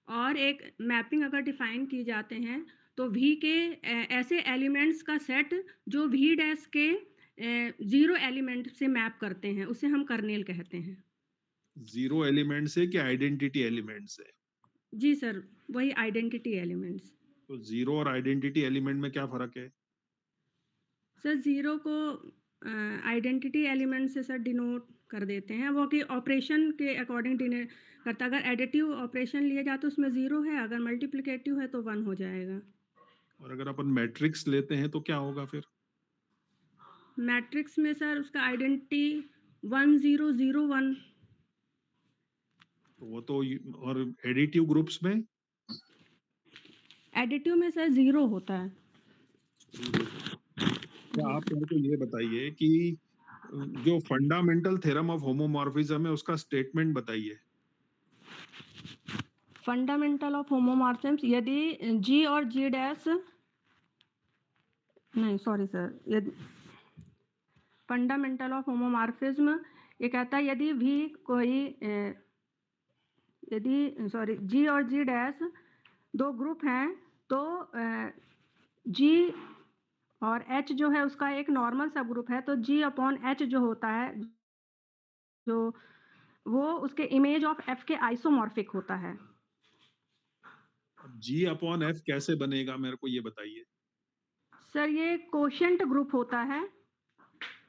और एक मैपिंग अगर डिफाइन की जाते हैं तो वी के ऐसे एलिमेंट्स का सेट जो वी डैश के जीरो एलिमेंट से मैप करते हैं उसे हम कर्नेल कहते हैं। जीरो एलिमेंट से कि आइडेंटिटी एलिमेंट से? जी सर, वही आइडेंटिटी एलिमेंट्स। तो जीरो और आइडेंटिटी एलिमेंट में क्या फर्क है? सर ज़ीरो को आइडेंटिटी एलिमेंट से सर डिनोट कर देते हैं, वो कि ऑपरेशन के अकॉर्डिंग डिनोट करता है। अगर एडिटिव ऑपरेशन लिया जाए तो उसमें ज़ीरो है, अगर मल्टीप्लिकेटिव है तो 1 हो जाएगा। और अगर अपन मैट्रिक्स लेते हैं तो क्या होगा फिर? मैट्रिक्स में सर उसका आइडेंटिटी 1 0 0 1। तो वो तो और एडिटिव ग्रुप्स में एडिटिव में सर 0 होता है। जीरो होता है। तो जी। आप मेरे को ये बताइए कि जो फंडामेंटल थ्योरम ऑफ होमोमॉर्फिज्म है उसका स्टेटमेंट बताइए। फंडामेंटल ऑफ होमोमॉर्फिज्म यदि जी और जी डैश नहीं सॉरी सर, यदि फंडामेंटल ऑफ होमोमॉर्फिज्म ये कहता है यदि भी कोई यदि सॉरी जी और जी डैश दो ग्रुप हैं तो G और H जो है उसका एक नॉर्मल सब ग्रुप है, तो G अपॉन H जो होता है, जो वो उसके इमेज ऑफ F के आइसोमॉर्फिक होता है। अब G अपॉन F कैसे बनेगा मेरे को ये बताइए। सर ये कोशेंट ग्रुप होता है।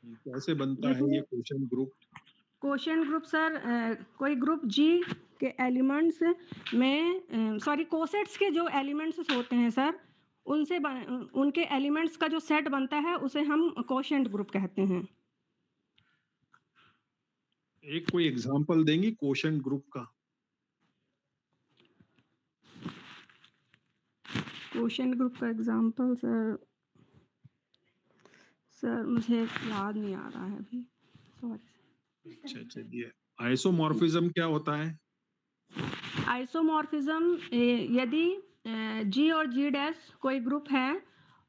कैसे बनता है ये जैसे question group? Quotient group sir कोई ग्रुप G के एलिमेंट्स में सॉरी कोसेट्स के जो एलिमेंट्स होते हैं सर, उनके एलिमेंट्स का जो सेट बनता है उसे हम कोशेंट ग्रुप कहते हैं। एक कोई एग्जांपल देंगी क्वेश्चन ग्रुप का? कोशेंट ग्रुप का एग्जांपल सर मुझे याद नहीं आ रहा है अभी, सॉरी। अच्छा चलिए, आइसोमॉर्फिज्म क्या होता है? आइसोमॉर्फिज्म यदि G और G डैश कोई ग्रुप है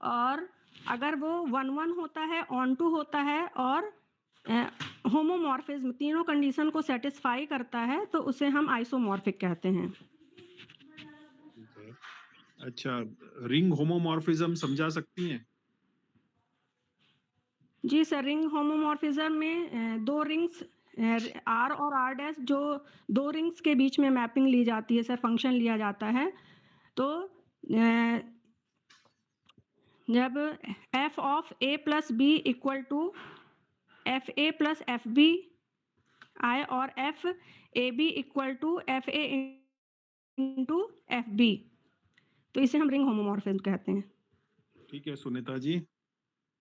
और अगर वो 1 1 होता है, ऑन टू होता है और होमोमॉर्फिज्म तीनों कंडीशन को सेटिस्फाई करता है, तो उसे हम आइसोमॉर्फिक कहते हैं। ठीक है। अच्छा, रिंग होमोमॉर्फिज्म समझा सकती हैं? जी सर, रिंग होमोमॉर्फिज्म में दो रिंग्स R और R डैश जो दो रिंग्स के बीच में मैपिंग ली जाती है सर, फंक्शन लिया जाता है। तो जब f of a plus b equal to f a plus f b आई और f a b equal to f a into f b, तो इसे हम रिंग होमोमॉर्फिज्म कहते हैं। ठीक है सुनीता जी,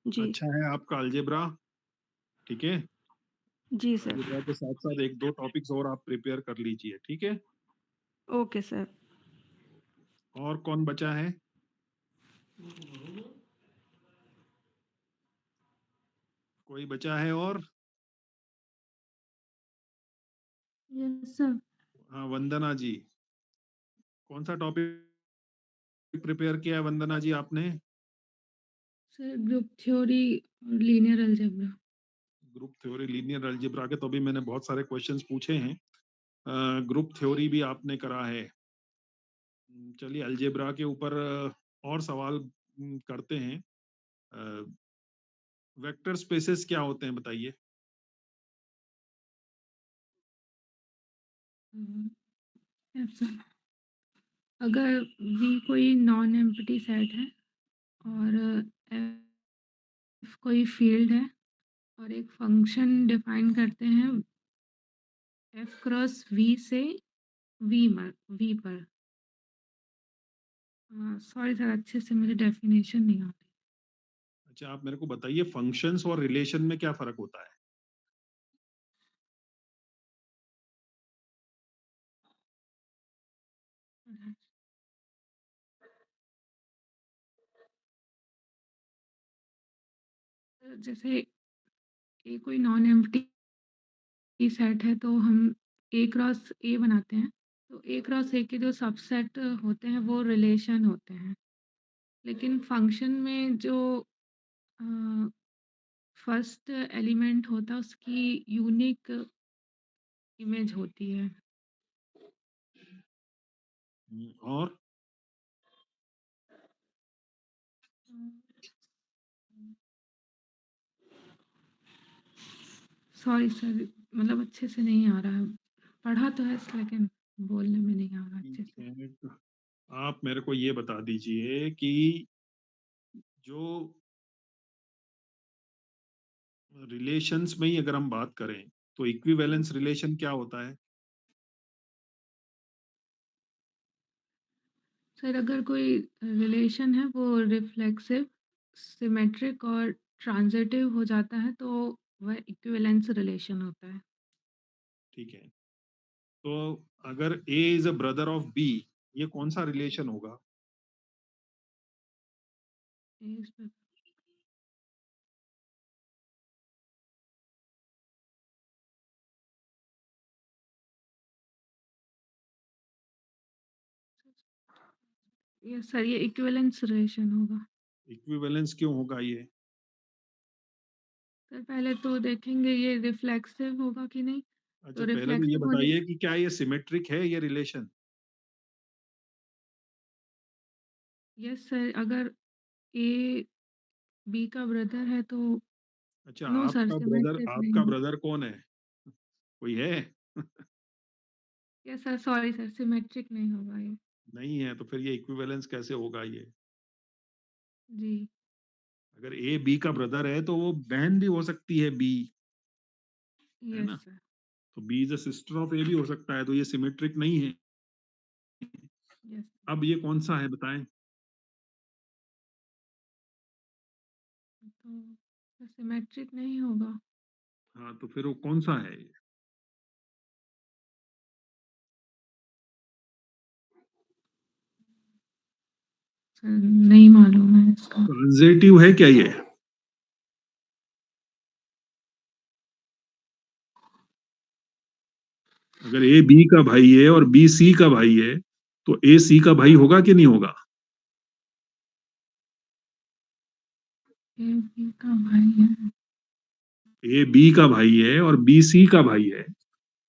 जी अच्छा है आपका अलजेब्रा। ठीक है, जी सर। अलजेब्रा के साथ साथ एक दो टॉपिक्स और आप प्रिपेयर कर लीजिए। ठीक है, ओके सर। और कौन बचा है? कोई बचा है और? Yes sir. हाँ वंदना जी, कौन सा टॉपिक प्रिपेयर किया है वंदना जी आपने? सर ग्रुप थ्योरी और linear algebra. Group theory linear algebra के तो भी मैंने बहुत सारे क्वेश्चंस पूछे हैं। ग्रुप थ्योरी भी आपने करा है। चलिए अलजेब्रा के ऊपर और सवाल करते हैं। वेक्टर स्पेसेस क्या होते हैं बताइए? सर अगर V कोई नॉन एम्प्टी सेट है और F कोई फील्ड है और एक फंक्शन डिफाइन करते हैं F क्रॉस V से V पर। सॉरी सर, अच्छे से मुझे डेफिनेशन नहीं आ रही। अच्छा आप मेरे को बताइए फंक्शंस और रिलेशन में क्या फर्क होता है? जैसे ए कोई नॉन एम्प्टी सेट है तो हम A क्रॉस A बनाते हैं, तो A क्रॉस A के जो सबसेट होते हैं वो रिलेशन होते हैं, लेकिन फंक्शन में जो फर्स्ट एलिमेंट होता है उसकी यूनिक इमेज होती है। और सॉरी सर, मतलब अच्छे से नहीं आ रहा है, पढ़ा तो है लेकिन बोलने में नहीं आ रहा अच्छे ठीक से। है, तो आप मेरे को ये बता दीजिए कि जो रिलेशंस में ही अगर हम बात करें तो इक्विवेलेंस रिलेशन क्या होता है? सर अगर कोई रिलेशन है वो रिफ्लेक्सिव, सिमेट्रिक और ट्रांजिटिव हो जाता है तो वह इक्विवेलेंस रिलेशन होता है। ठीक है, तो अगर A is a brother of B, ये कौन सा रिलेशन होगा? इस पर- ये सर ये इक्विवेलेंस रिलेशन होगा। इक्विवेलेंस क्यों होगा ये? सर पहले तो देखेंगे ये रिफ्लेक्सिव होगा कि नहीं, तो अच्छा पहले तो ये रिफ्लेक्सिव होने। बताइए कि क्या ये सिमेट्रिक है ये रिलेशन? यस सर, अगर ए बी का ब्रदर है तो अच्छा, नो सर, सिमेट्रिक नहीं आपका है। ब्रदर कौन है? कोई है? Yes sir, sorry sir, symmetric नहीं होगा ये। नहीं है, तो फिर ये इक्विवेलेंस कैसे होगा ये? जी। अगर ए बी का ब्रदर है तो वो बहन भी हो सकती है बी, है यस ना? सर। तो b is a sister of a भी हो सकता है, तो ये सिमेट्रिक नहीं है। यस अब ये कौन सा है बताएं? तो सिमेट्रिक नहीं होगा। हाँ, तो फिर वो कौन सा है? सर नहीं मालूम है इसका। ट्रांजिटिव है क्या ये? अगर ए बी का भाई है और बी सी का भाई है, तो ए सी का भाई होगा कि नहीं होगा? ए बी का भाई है। ए बी का भाई है और बी सी का भाई है,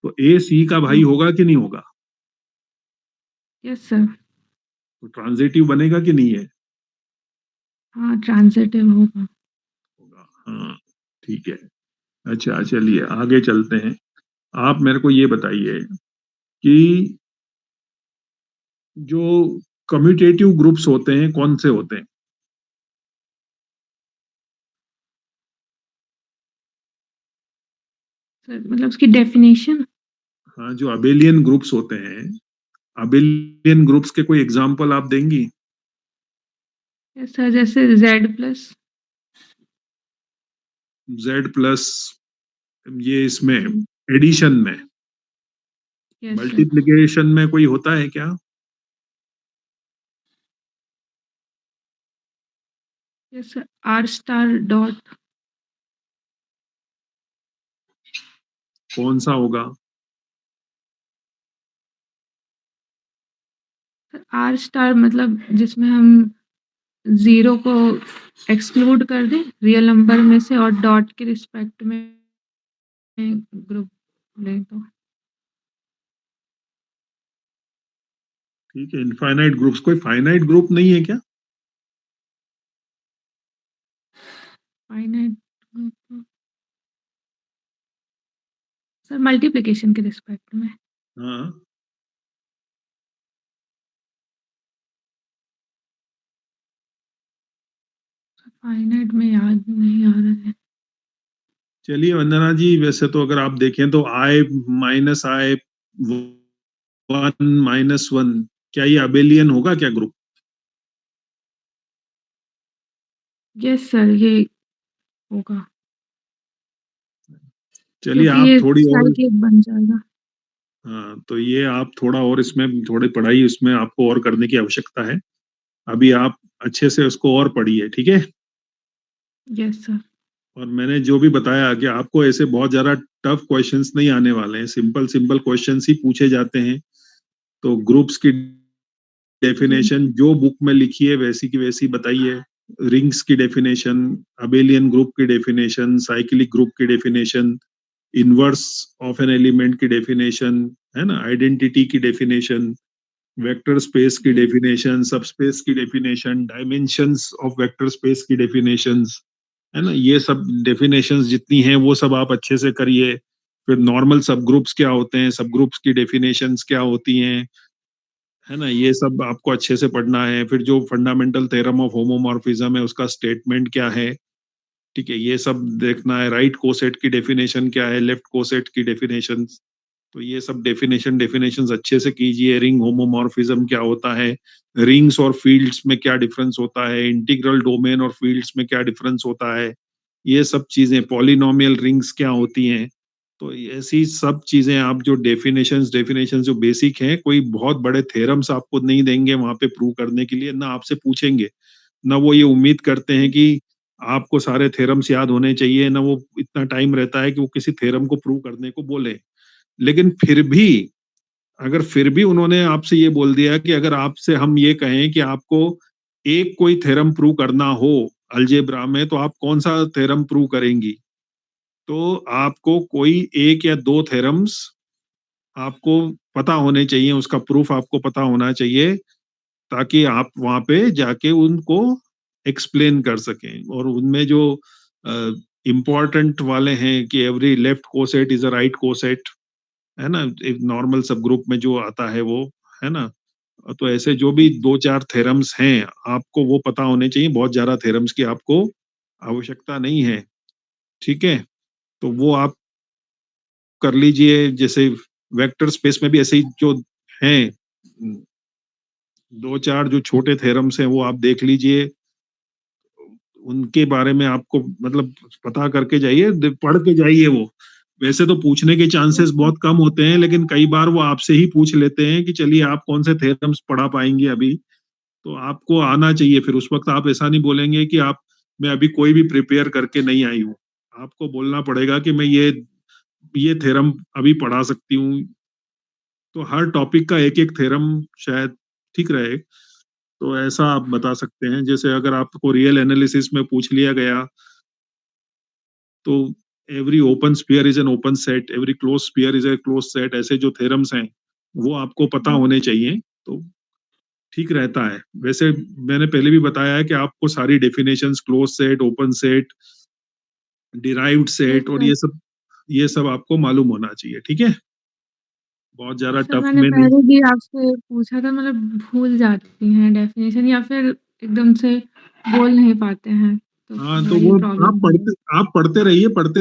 तो ए सी का भाई होगा कि नहीं होगा? Yes sir. तो ट्रांजिटिव बनेगा कि नहीं है? हाँ, ट्रांजिटिव होगा। होगा, हाँ, ठीक है। अच्छा, चलिए आगे चलते हैं। आप मेरे को ये बताइए कि जो कम्यूटेटिव ग्रुप्स होते हैं कौन से होते हैं? सर मतलब उसकी डेफिनेशन। हाँ, जो अबेलियन ग्रुप्स होते हैं, अबेलियन ग्रुप्स के कोई एग्जांपल आप देंगी? यस सर, जैसे जेड प्लस। जेड प्लस, ये इसमें जी। एडिशन में, यस सर। मल्टीप्लिकेशन में कोई होता है क्या? Yes sir, R star dot. कौन सा होगा? आर स्टार मतलब जिसमें हम जीरो को एक्सक्लूड कर दें रियल नंबर में से और डॉट के रिस्पेक्ट में ग्रुप लें तो। ठीक है, इनफाइनाइट ग्रुप्स, कोई फाइनाइट ग्रुप नहीं है क्या? फाइनाइट ग्रुप सर मल्टीप्लिकेशन के रिस्पेक्ट में। हाँ, फाइनाइट में याद नहीं आ रहा है। चलिए वंदना जी, वैसे तो अगर आप देखें तो i minus i one minus one, क्या ये अबेलियन होगा क्या ग्रुप? यस सर, ये होगा चलिए क्योंकि आप ये थोड़ी और, साइक्लिक बन जाएगा। हाँ, तो ये आप थोड़ा और इसमें थोड़ी पढ़ाई इसमें आपको और करने की आवश्यकता है। अभी आप अच्छे से उसको और पढ़िए, ठीक है? Yes sir. और मैंने जो भी बताया कि आपको ऐसे बहुत ज्यादा टफ क्वेश्चंस नहीं आने वाले हैं, सिंपल सिंपल क्वेश्चंस ही पूछे जाते हैं। तो ग्रुप्स की जी। डेफिनेशन जो बुक में लिखी है वैसी की वैसी बताइए। रिंग्स की डेफिनेशन, अबेलियन ग्रुप की डेफिनेशन, साइक्लिक ग्रुप की definition, inverse of an element की डेफिनेशन, है ना, आइडेंटिटी की डेफिनेशन, वेक्टर स्पेस की जी। डेफिनेशन, सबस्पेस की definition, dimensions of vector space की डेफिनेशंस, है ना, ये सब डेफिनेशंस जितनी हैं वो सब आप अच्छे से करिए। फिर नॉर्मल सब ग्रुप्स क्या होते हैं, सब ग्रुप्स की डेफिनेशंस क्या होती हैं, है ना, ये सब आपको अच्छे से पढ़ना है। फिर जो फंडामेंटल थ्योरम ऑफ होमोमॉर्फिज्म है उसका स्टेटमेंट क्या है, ठीक है, ये सब देखना है। राइट कोसेट की डेफिनेशन क्या है, लेफ्ट कोसेट की डेफिनेशन, तो ये सब डेफिनेशंस अच्छे से कीजिए। रिंग होमोमॉर्फिज्म क्या होता है, रिंग्स और फील्ड्स में क्या डिफरेंस होता है, इंटीग्रल डोमेन और फील्ड्स में क्या डिफरेंस होता है, ये सब चीजें, पॉलिनोमियल रिंग्स क्या होती हैं। तो ऐसी सब चीजें आप जो डेफिनेशंस जो बेसिक हैं, कोई बहुत बड़े थ्योरम्स आपको नहीं देंगे वहां पे प्रूव करने के लिए, ना आपसे पूछेंगे, ना वो ये उम्मीद करते हैं कि आपको सारे थ्योरम्स याद होने चाहिए, ना वो इतना टाइम रहता है कि वो किसी थ्योरम को प्रूव करने को बोले। लेकिन फिर भी, अगर फिर भी उन्होंने आपसे ये बोल दिया कि अगर आपसे हम ये कहें कि आपको एक कोई थ्योरम प्रूव करना हो अलजेब्रा में, तो आप कौन सा थ्योरम प्रूव करेंगी? तो आपको कोई एक या दो थ्योरम्स आपको पता होने चाहिए, उसका प्रूफ आपको पता होना चाहिए, ताकि आप वहां पे जाके उनको एक्सप्लेन कर सकें, और उनमें जो इम्पोर्टेंट वाले हैं कि every left coset is a right coset, है ना, एक नॉर्मल सब ग्रुप में जो आता है वो, है ना, तो ऐसे जो भी 2-4 थ्योरम्स हैं आपको वो पता होने चाहिए, बहुत ज्यादा थ्योरम्स की आपको आवश्यकता नहीं है, ठीक है, तो वो आप कर लीजिए। जैसे वेक्टर स्पेस में भी ऐसे ही जो हैं 2-4 जो छोटे थ्योरम्स हैं वो आप देख लीजिए, उनके बारे में आपको मतलब पता करके जाइए, पढ़ के जाइए वो। वैसे तो पूछने के चांसेस बहुत कम होते हैं, लेकिन कई बार वो आपसे ही पूछ लेते हैं कि चलिए आप कौन से थ्योरम्स पढ़ा पाएंगे अभी, तो आपको आना चाहिए। फिर उस वक्त आप ऐसा नहीं बोलेंगे कि आप मैं अभी कोई भी प्रिपेयर करके नहीं आई हूँ, आपको बोलना पड़ेगा कि मैं ये थ्योरम अभी पढ़ा सकती हूँ। तो हर टॉपिक का एक एक थ्योरम शायद ठीक रहे, तो ऐसा आप बता सकते हैं। जैसे अगर आपको रियल एनालिसिस में पूछ लिया गया तो every open sphere is an open set, every close sphere is a close set, ऐसे जो थ्योरम्स हैं वो आपको पता होने चाहिए, तो ठीक रहता है। वैसे मैंने पहले भी बताया है कि आपको सारी definitions, close set, open set, derived yes set और सर। ये सब आपको मालूम होना चाहिए, ठीक है, बहुत ज्यादा सर टफ मैंने में नहीं। पहले भी आपसे पूछा था, मतलब भूल जाती हैं डेफिनेशन या फिर एकदम से बोल नहीं पाते हैं, तो हाँ, फिर तो वही वो प्रॉब्लम है। आप पढ़ते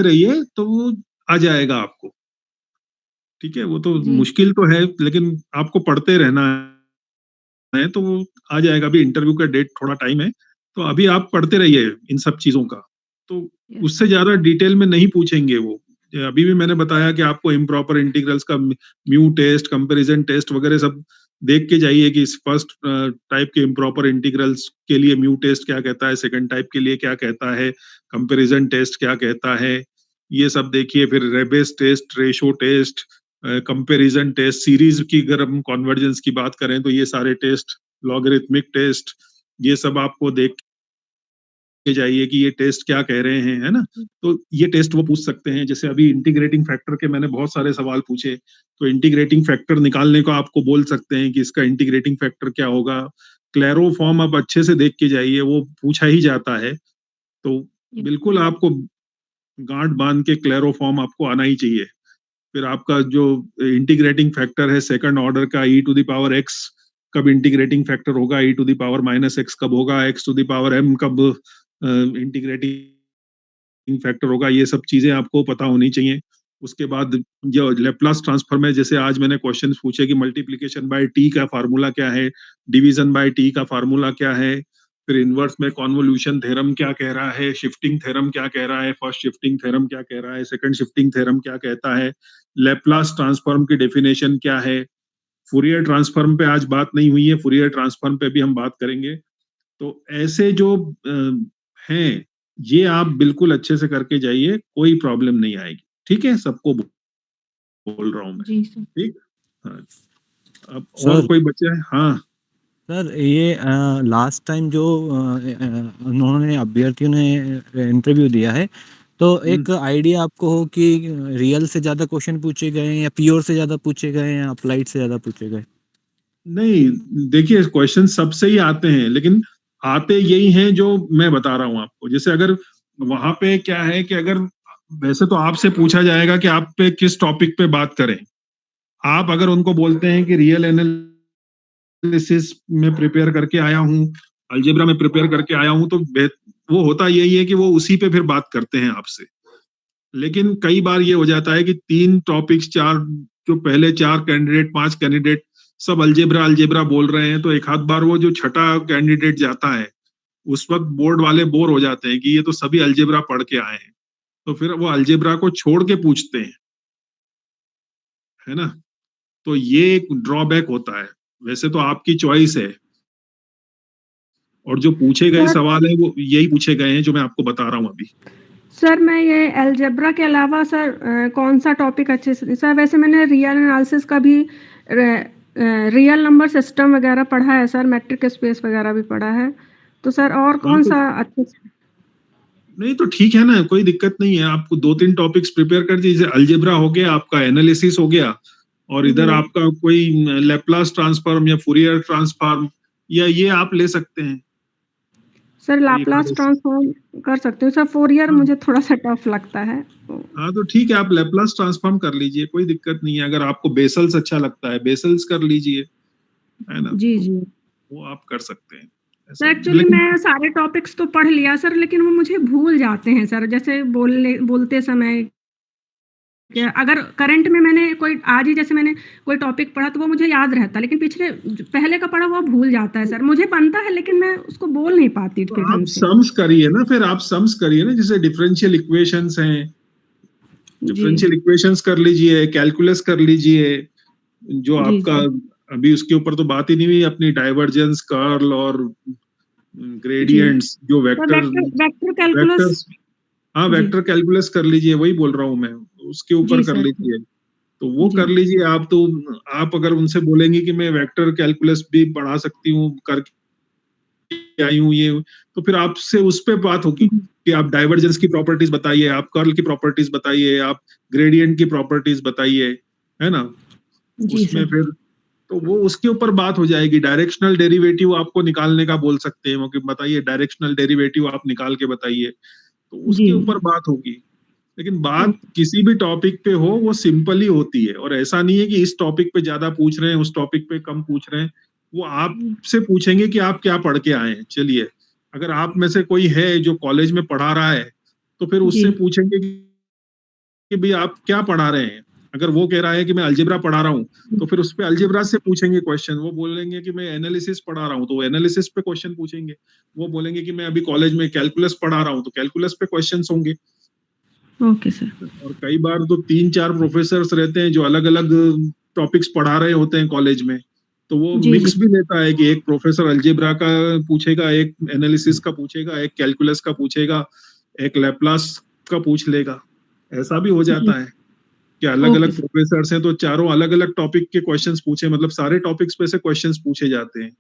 रहिए तो वो आ जाएगा आपको, ठीक है, वो तो जी। मुश्किल तो है लेकिन आपको पढ़ते रहना है, तो वो आ जाएगा। अभी इंटरव्यू का डेट थोड़ा टाइम है, तो अभी आप पढ़ते रहिए इन सब चीजों का, तो यस उससे सर। ज्यादा डिटेल में नहीं पूछेंगे वो। अभी भी मैंने बताया कि आपको इम्प्रॉपर इंटीग्रल्स का म्यू टेस्ट, कंपैरिजन टेस्ट वगैरह सब देख के जाइए कि इस फर्स्ट टाइप के इम्प्रॉपर इंटीग्रल्स के लिए म्यू टेस्ट क्या कहता है, सेकंड टाइप के लिए क्या कहता है, कंपैरिजन टेस्ट क्या कहता है, ये सब देखिए। फिर Raabe's test, ratio test, comparison test, series की अगर हम कॉन्वर्जेंस की बात करें तो ये सारे टेस्ट, लॉगरिथमिक टेस्ट, ये सब आपको देख के जाइए कि ये टेस्ट क्या कह रहे हैं, है ना, तो ये टेस्ट वो पूछ सकते हैं। जैसे अभी इंटीग्रेटिंग फैक्टर के मैंने बहुत सारे सवाल पूछे, तो इंटीग्रेटिंग फैक्टर निकालने को आपको बोल सकते हैं कि इसका इंटीग्रेटिंग फैक्टर क्या होगा। क्लैरो फॉर्म आप अच्छे से देख के जाइए, वो पूछा ही जाता है, तो यस बिल्कुल आपको गांठ बांध के क्लैरो फॉर्म आपको आना ही चाहिए। फिर आपका जो इंटीग्रेटिंग फैक्टर है सेकंड ऑर्डर का, e to the power x कब इंटीग्रेटिंग फैक्टर होगा, ई to the power minus x कब होगा, x to the power m कब इंटीग्रेटिंग फैक्टर होगा, ये सब चीजें आपको पता होनी चाहिए। उसके बाद जो लेप्लास ट्रांसफॉर्म है, जैसे आज मैंने क्वेश्चन पूछे कि मल्टीप्लीकेशन बाय टी का फार्मूला क्या है, डिवीजन बाय टी का फार्मूला क्या है, फिर इनवर्स में कॉन्वोल्यूशन थ्योरम क्या कह रहा है, शिफ्टिंग थ्योरम क्या कह रहा है, फर्स्ट शिफ्टिंग थ्योरम क्या कह रहा है, सेकंड शिफ्टिंग थ्योरम क्या कहता है, लेप्लास ट्रांसफॉर्म की डेफिनेशन क्या है। फूरियर ट्रांसफॉर्म पे आज बात नहीं हुई है, फूरियर ट्रांसफॉर्म पे भी हम बात करेंगे। तो ऐसे जो हैं, ये आप बिल्कुल अच्छे से करके जाइए, कोई प्रॉब्लम नहीं आएगी, ठीक है, सबको बोल रहा हूँ मैं, जी सर। ठीक। हाँ, अब और सर कोई बच्चा है? हाँ। सर ये लास्ट टाइम जो उन्होंने अभ्यर्थियों ने इंटरव्यू दिया है, तो एक आइडिया आपको हो कि रियल से ज़्यादा क्वेश्चन पूछे गए हैं या प्योर से ज़्यादा पूछे गए हैं या अप्लाइड से ज़्यादा पूछे गए? नहीं, देखिए क्वेश्चन सबसे ही आते हैं, लेकिन आते यही हैं जो मैं बता रहा हूँ आपको। जैसे अगर वहां पे क्या है कि अगर वैसे तो आपसे पूछा जाएगा कि आप पे किस टॉपिक पे बात करें, आप अगर उनको बोलते हैं कि रियल एनालिसिस में प्रिपेयर करके आया हूँ, अलजेब्रा में प्रिपेयर करके आया हूँ, तो वो होता यही है कि वो उसी पे फिर बात करते हैं आपसे। लेकिन कई बार ये हो जाता है कि 3 टॉपिक्स, 4 जो पहले 4 कैंडिडेट, 5 कैंडिडेट सब अलजेब्रा अलजेब्रा बोल रहे हैं, तो एक आध बार वो जो छठा कैंडिडेट जाता है, उस वक्त बोर्ड वाले बोर हो जाते हैं कि ये तो सभी अलजेब्रा पढ़ के आए हैं, तो फिर वो अलजेब्रा को छोड़ के पूछते हैं, है ना, तो ये एक ड्रॉबैक होता है। वैसे तो आपकी चॉइस है, और जो पूछे गए सर सवाल है वो यही पूछे गए हैं जो मैं आपको बता रहा हूँ अभी। सर मैं ये अलजेब्रा के अलावा सर कौन सा टॉपिक अच्छे से सर, वैसे मैंने रियल एनालिसिस का भी रियल नंबर सिस्टम वगैरह पढ़ा है सर, मैट्रिक स्पेस वगैरह भी पढ़ा है, तो सर और हाँ, कौन तो सा अच्छे से? नहीं तो ठीक है ना, कोई दिक्कत नहीं है, आपको 2-3 टॉपिक्स प्रिपेयर कर दीजिए। अलजेब्रा हो गया आपका, एनालिसिस हो गया, और इधर जी आपका कोई लैप्लास ट्रांसफॉर्म या फूरियर ट्रांसफॉर्म, या ये आप ले सकते हैं। सर लाप्लास ट्रांसफॉर्म कर सकते हो सर, फोरियर मुझे थोड़ा सा टफ लगता है। हाँ तो ठीक है, आप लेप्लास ट्रांसफॉर्म कर लीजिए, कोई दिक्कत नहीं है। अगर आपको बेसल्स अच्छा लगता है बेसल्स कर लीजिए, है ना, जी तो जी वो आप कर सकते हैं सर। ऐसा। एक्चुअली लेकिन मैं सारे टॉपिक्स तो पढ़ लिया सर, लेकिन वो मुझे भूल जाते हैं सर, जैसे बोलते समय क्या, अगर करंट में मैंने कोई आज ही जैसे मैंने कोई टॉपिक पढ़ा तो वो मुझे याद रहता, लेकिन पिछले पहले का पढ़ा हुआ भूल जाता है सर। मुझे बनता है लेकिन मैं उसको बोल नहीं पाती तो फिर आप ढंग से। सम्स करिए ना, फिर आप सम्स करिए ना, जैसे डिफरेंशियल इक्वेशंस हैं, जी डिफरेंशियल इक्वेशंस कर लीजिए, कैलकुलस कर लीजिए, जो जी आपका जी अभी उसके ऊपर तो बात ही नहीं हुई अपनी, डाइवर्जेंस, कर्ल और जी ग्रेडियंट्स, जो sir, vector vector vector calculus. Vectors. हाँ, जी वेक्टर कैलकुलस कर लीजिए, वही बोल रहा हूँ मैं, उसके ऊपर जी कर सर। लीजिए। तो वो जी कर लीजिए आप। तो आप अगर उनसे बोलेंगे कि मैं वेक्टर कैलकुलस भी पढ़ा सकती हूँ, करके आई हूँ ये, तो फिर आपसे उस पे बात होगी कि आप डाइवर्जेंस की प्रॉपर्टीज बताइए, आप कर्ल की प्रॉपर्टीज बताइए, आप ग्रेडियंट की प्रॉपर्टीज बताइए, है ना। जी उसमें सर। फिर तो वो उसके ऊपर बात हो जाएगी। डायरेक्शनल डेरिवेटिव आपको निकालने का बोल सकते हैं, वो कि बताइए डायरेक्शनल डेरिवेटिव आप निकाल के बताइए, तो जी उसके ऊपर बात होगी। लेकिन बात किसी भी टॉपिक पे हो वो सिंपल ही होती है, और ऐसा नहीं है कि इस टॉपिक पे ज्यादा पूछ रहे हैं उस टॉपिक पे कम पूछ रहे हैं। वो आपसे पूछेंगे कि आप क्या पढ़ के आए हैं। चलिए, अगर आप में से कोई है जो कॉलेज में पढ़ा रहा है, तो फिर जी उससे पूछेंगे कि भाई आप क्या पढ़ा रहे हैं। अगर वो कह रहा है कि मैं अलजेब्रा पढ़ा रहा हूँ, तो फिर उस पे अलजेब्रा से पूछेंगे क्वेश्चन। वो बोलेंगे कि मैं एनालिसिस पढ़ा रहा हूँ, तो एनालिसिस पे क्वेश्चन पूछेंगे। वो बोलेंगे कि मैं अभी कॉलेज में कैलकुलस पढ़ा रहा हूँ, तो कैलकुलस पे क्वेश्चन होंगे। Okay sir. और कई बार तो 3-4 प्रोफेसर्स रहते हैं जो अलग अलग टॉपिक्स पढ़ा रहे होते हैं कॉलेज में, तो वो जी जी मिक्स भी लेता है कि एक प्रोफेसर अलजेब्रा का पूछेगा, एक एनालिसिस का पूछेगा, एक कैलकुलस का पूछेगा, एक लैप्लास का पूछ लेगा। ऐसा भी हो जी जाता है कि अलग ओके अलग सर। प्रोफेसर्स हैं तो चारों अलग अलग टॉपिक के क्वेश्चंस पूछे, मतलब सारे टॉपिक्स पे से क्वेश्चंस पूछे जाते हैं।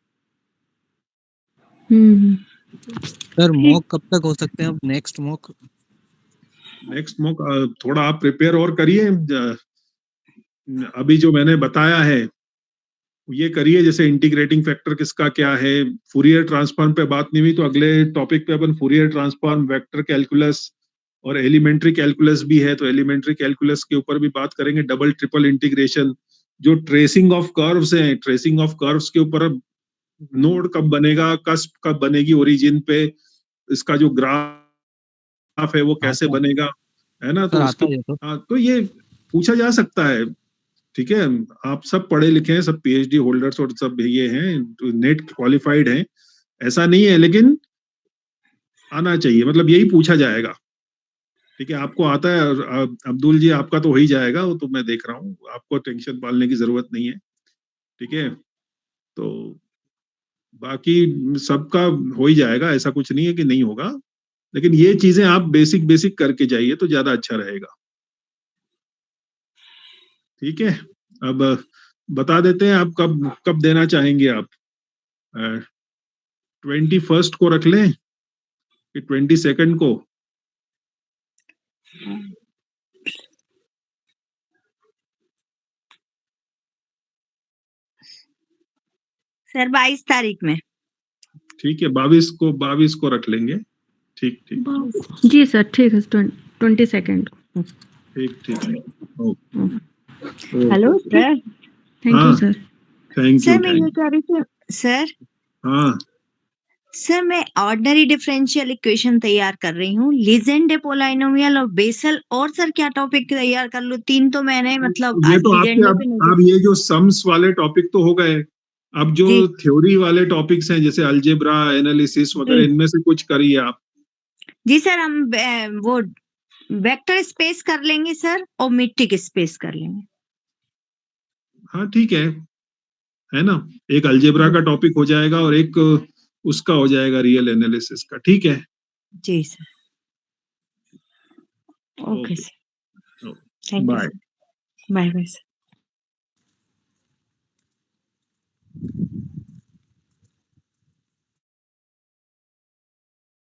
हम्म। सर ठीक। मॉक कब तक हो सकते हैं अब, नेक्स्ट मॉक? नेक्स्ट मॉक थोड़ा आप प्रिपेयर और करिए। अभी जो मैंने बताया है ये करिए, जैसे इंटीग्रेटिंग फैक्टर किसका क्या है। फूरियर ट्रांसफॉर्म पे बात नहीं हुई, तो अगले टॉपिक पे अपन फूरियर ट्रांसफॉर्म, वेक्टर कैलकुलस और एलिमेंट्री कैलकुलस भी है, तो एलिमेंट्री कैलकुलस के ऊपर भी बात करेंगे। डबल ट्रिपल इंटीग्रेशन, जो ट्रेसिंग ऑफ कर्व्स हैं, ट्रेसिंग ऑफ कर्व्स के ऊपर नोड कब बनेगा, कस्प कब बनेगी ओरिजिन पे, इसका जो ग्राफ है वो कैसे आता है बनेगा, है ना। सर, तो आता उसके, है ये तो। हाँ, तो ये पूछा जा सकता है। ठीक है, आप सब पढ़े लिखे हैं, सब पीएचडी होल्डर्स और सब ये हैं, नेट क्वालिफाइड हैं, ऐसा नहीं है, लेकिन आना चाहिए, मतलब यही पूछा जाएगा। ठीक है, आपको आता है, और अब्दुल जी आपका तो हो ही जाएगा, वो तो मैं देख रहा हूँ, आपको टेंशन पालने की जरूरत नहीं है। ठीक है, तो बाकी सबका हो ही जाएगा, ऐसा कुछ नहीं है कि नहीं होगा, लेकिन ये चीजें आप बेसिक बेसिक करके जाइए तो ज्यादा अच्छा रहेगा। ठीक है, अब बता देते हैं आप कब कब देना चाहेंगे आप। 21 को रख लें कि 22 को? सर 22 तारीख में। ठीक है, 22 को रख लेंगे। ठीक ठीक जी सर ठीक है, 22 को। ठीक ठीक। Okay hello okay. Sir. Thank you हाँ, सर। थैंक यू सर मैं ये थैंक कह रही थी सर, हाँ, सर मैं ऑर्डिनरी डिफरेंशियल इक्वेशन तैयार कर रही हूँ, लीजेंड्रे पोलिनोमियल और बेसल, और सर क्या टॉपिक तैयार कर लूँ? 3 तो मैंने मतलब ये आज तो आपके, लीजेंड्रे पे नहीं अब ये जो सम्स वाले टॉपिक तो हो गए। अब जो जी थ्योरी वाले टॉपिक्स हैं जैसे अलजेब्रा, एनालिसिस वगैरह, जी इनमें से कुछ करिए आप। जी सर, हम वो वेक्टर स्पेस कर लेंगे सर, और मीट्रिक स्पेस कर लेंगे। हाँ ठीक है ना। एक अलजेब्रा जी का टॉपिक हो जाएगा और एक उसका हो जाएगा रियल एनालिसिस का। ठीक है, जी sir. Okay okay, sir, thank you bye. Sir. Bye bye sir.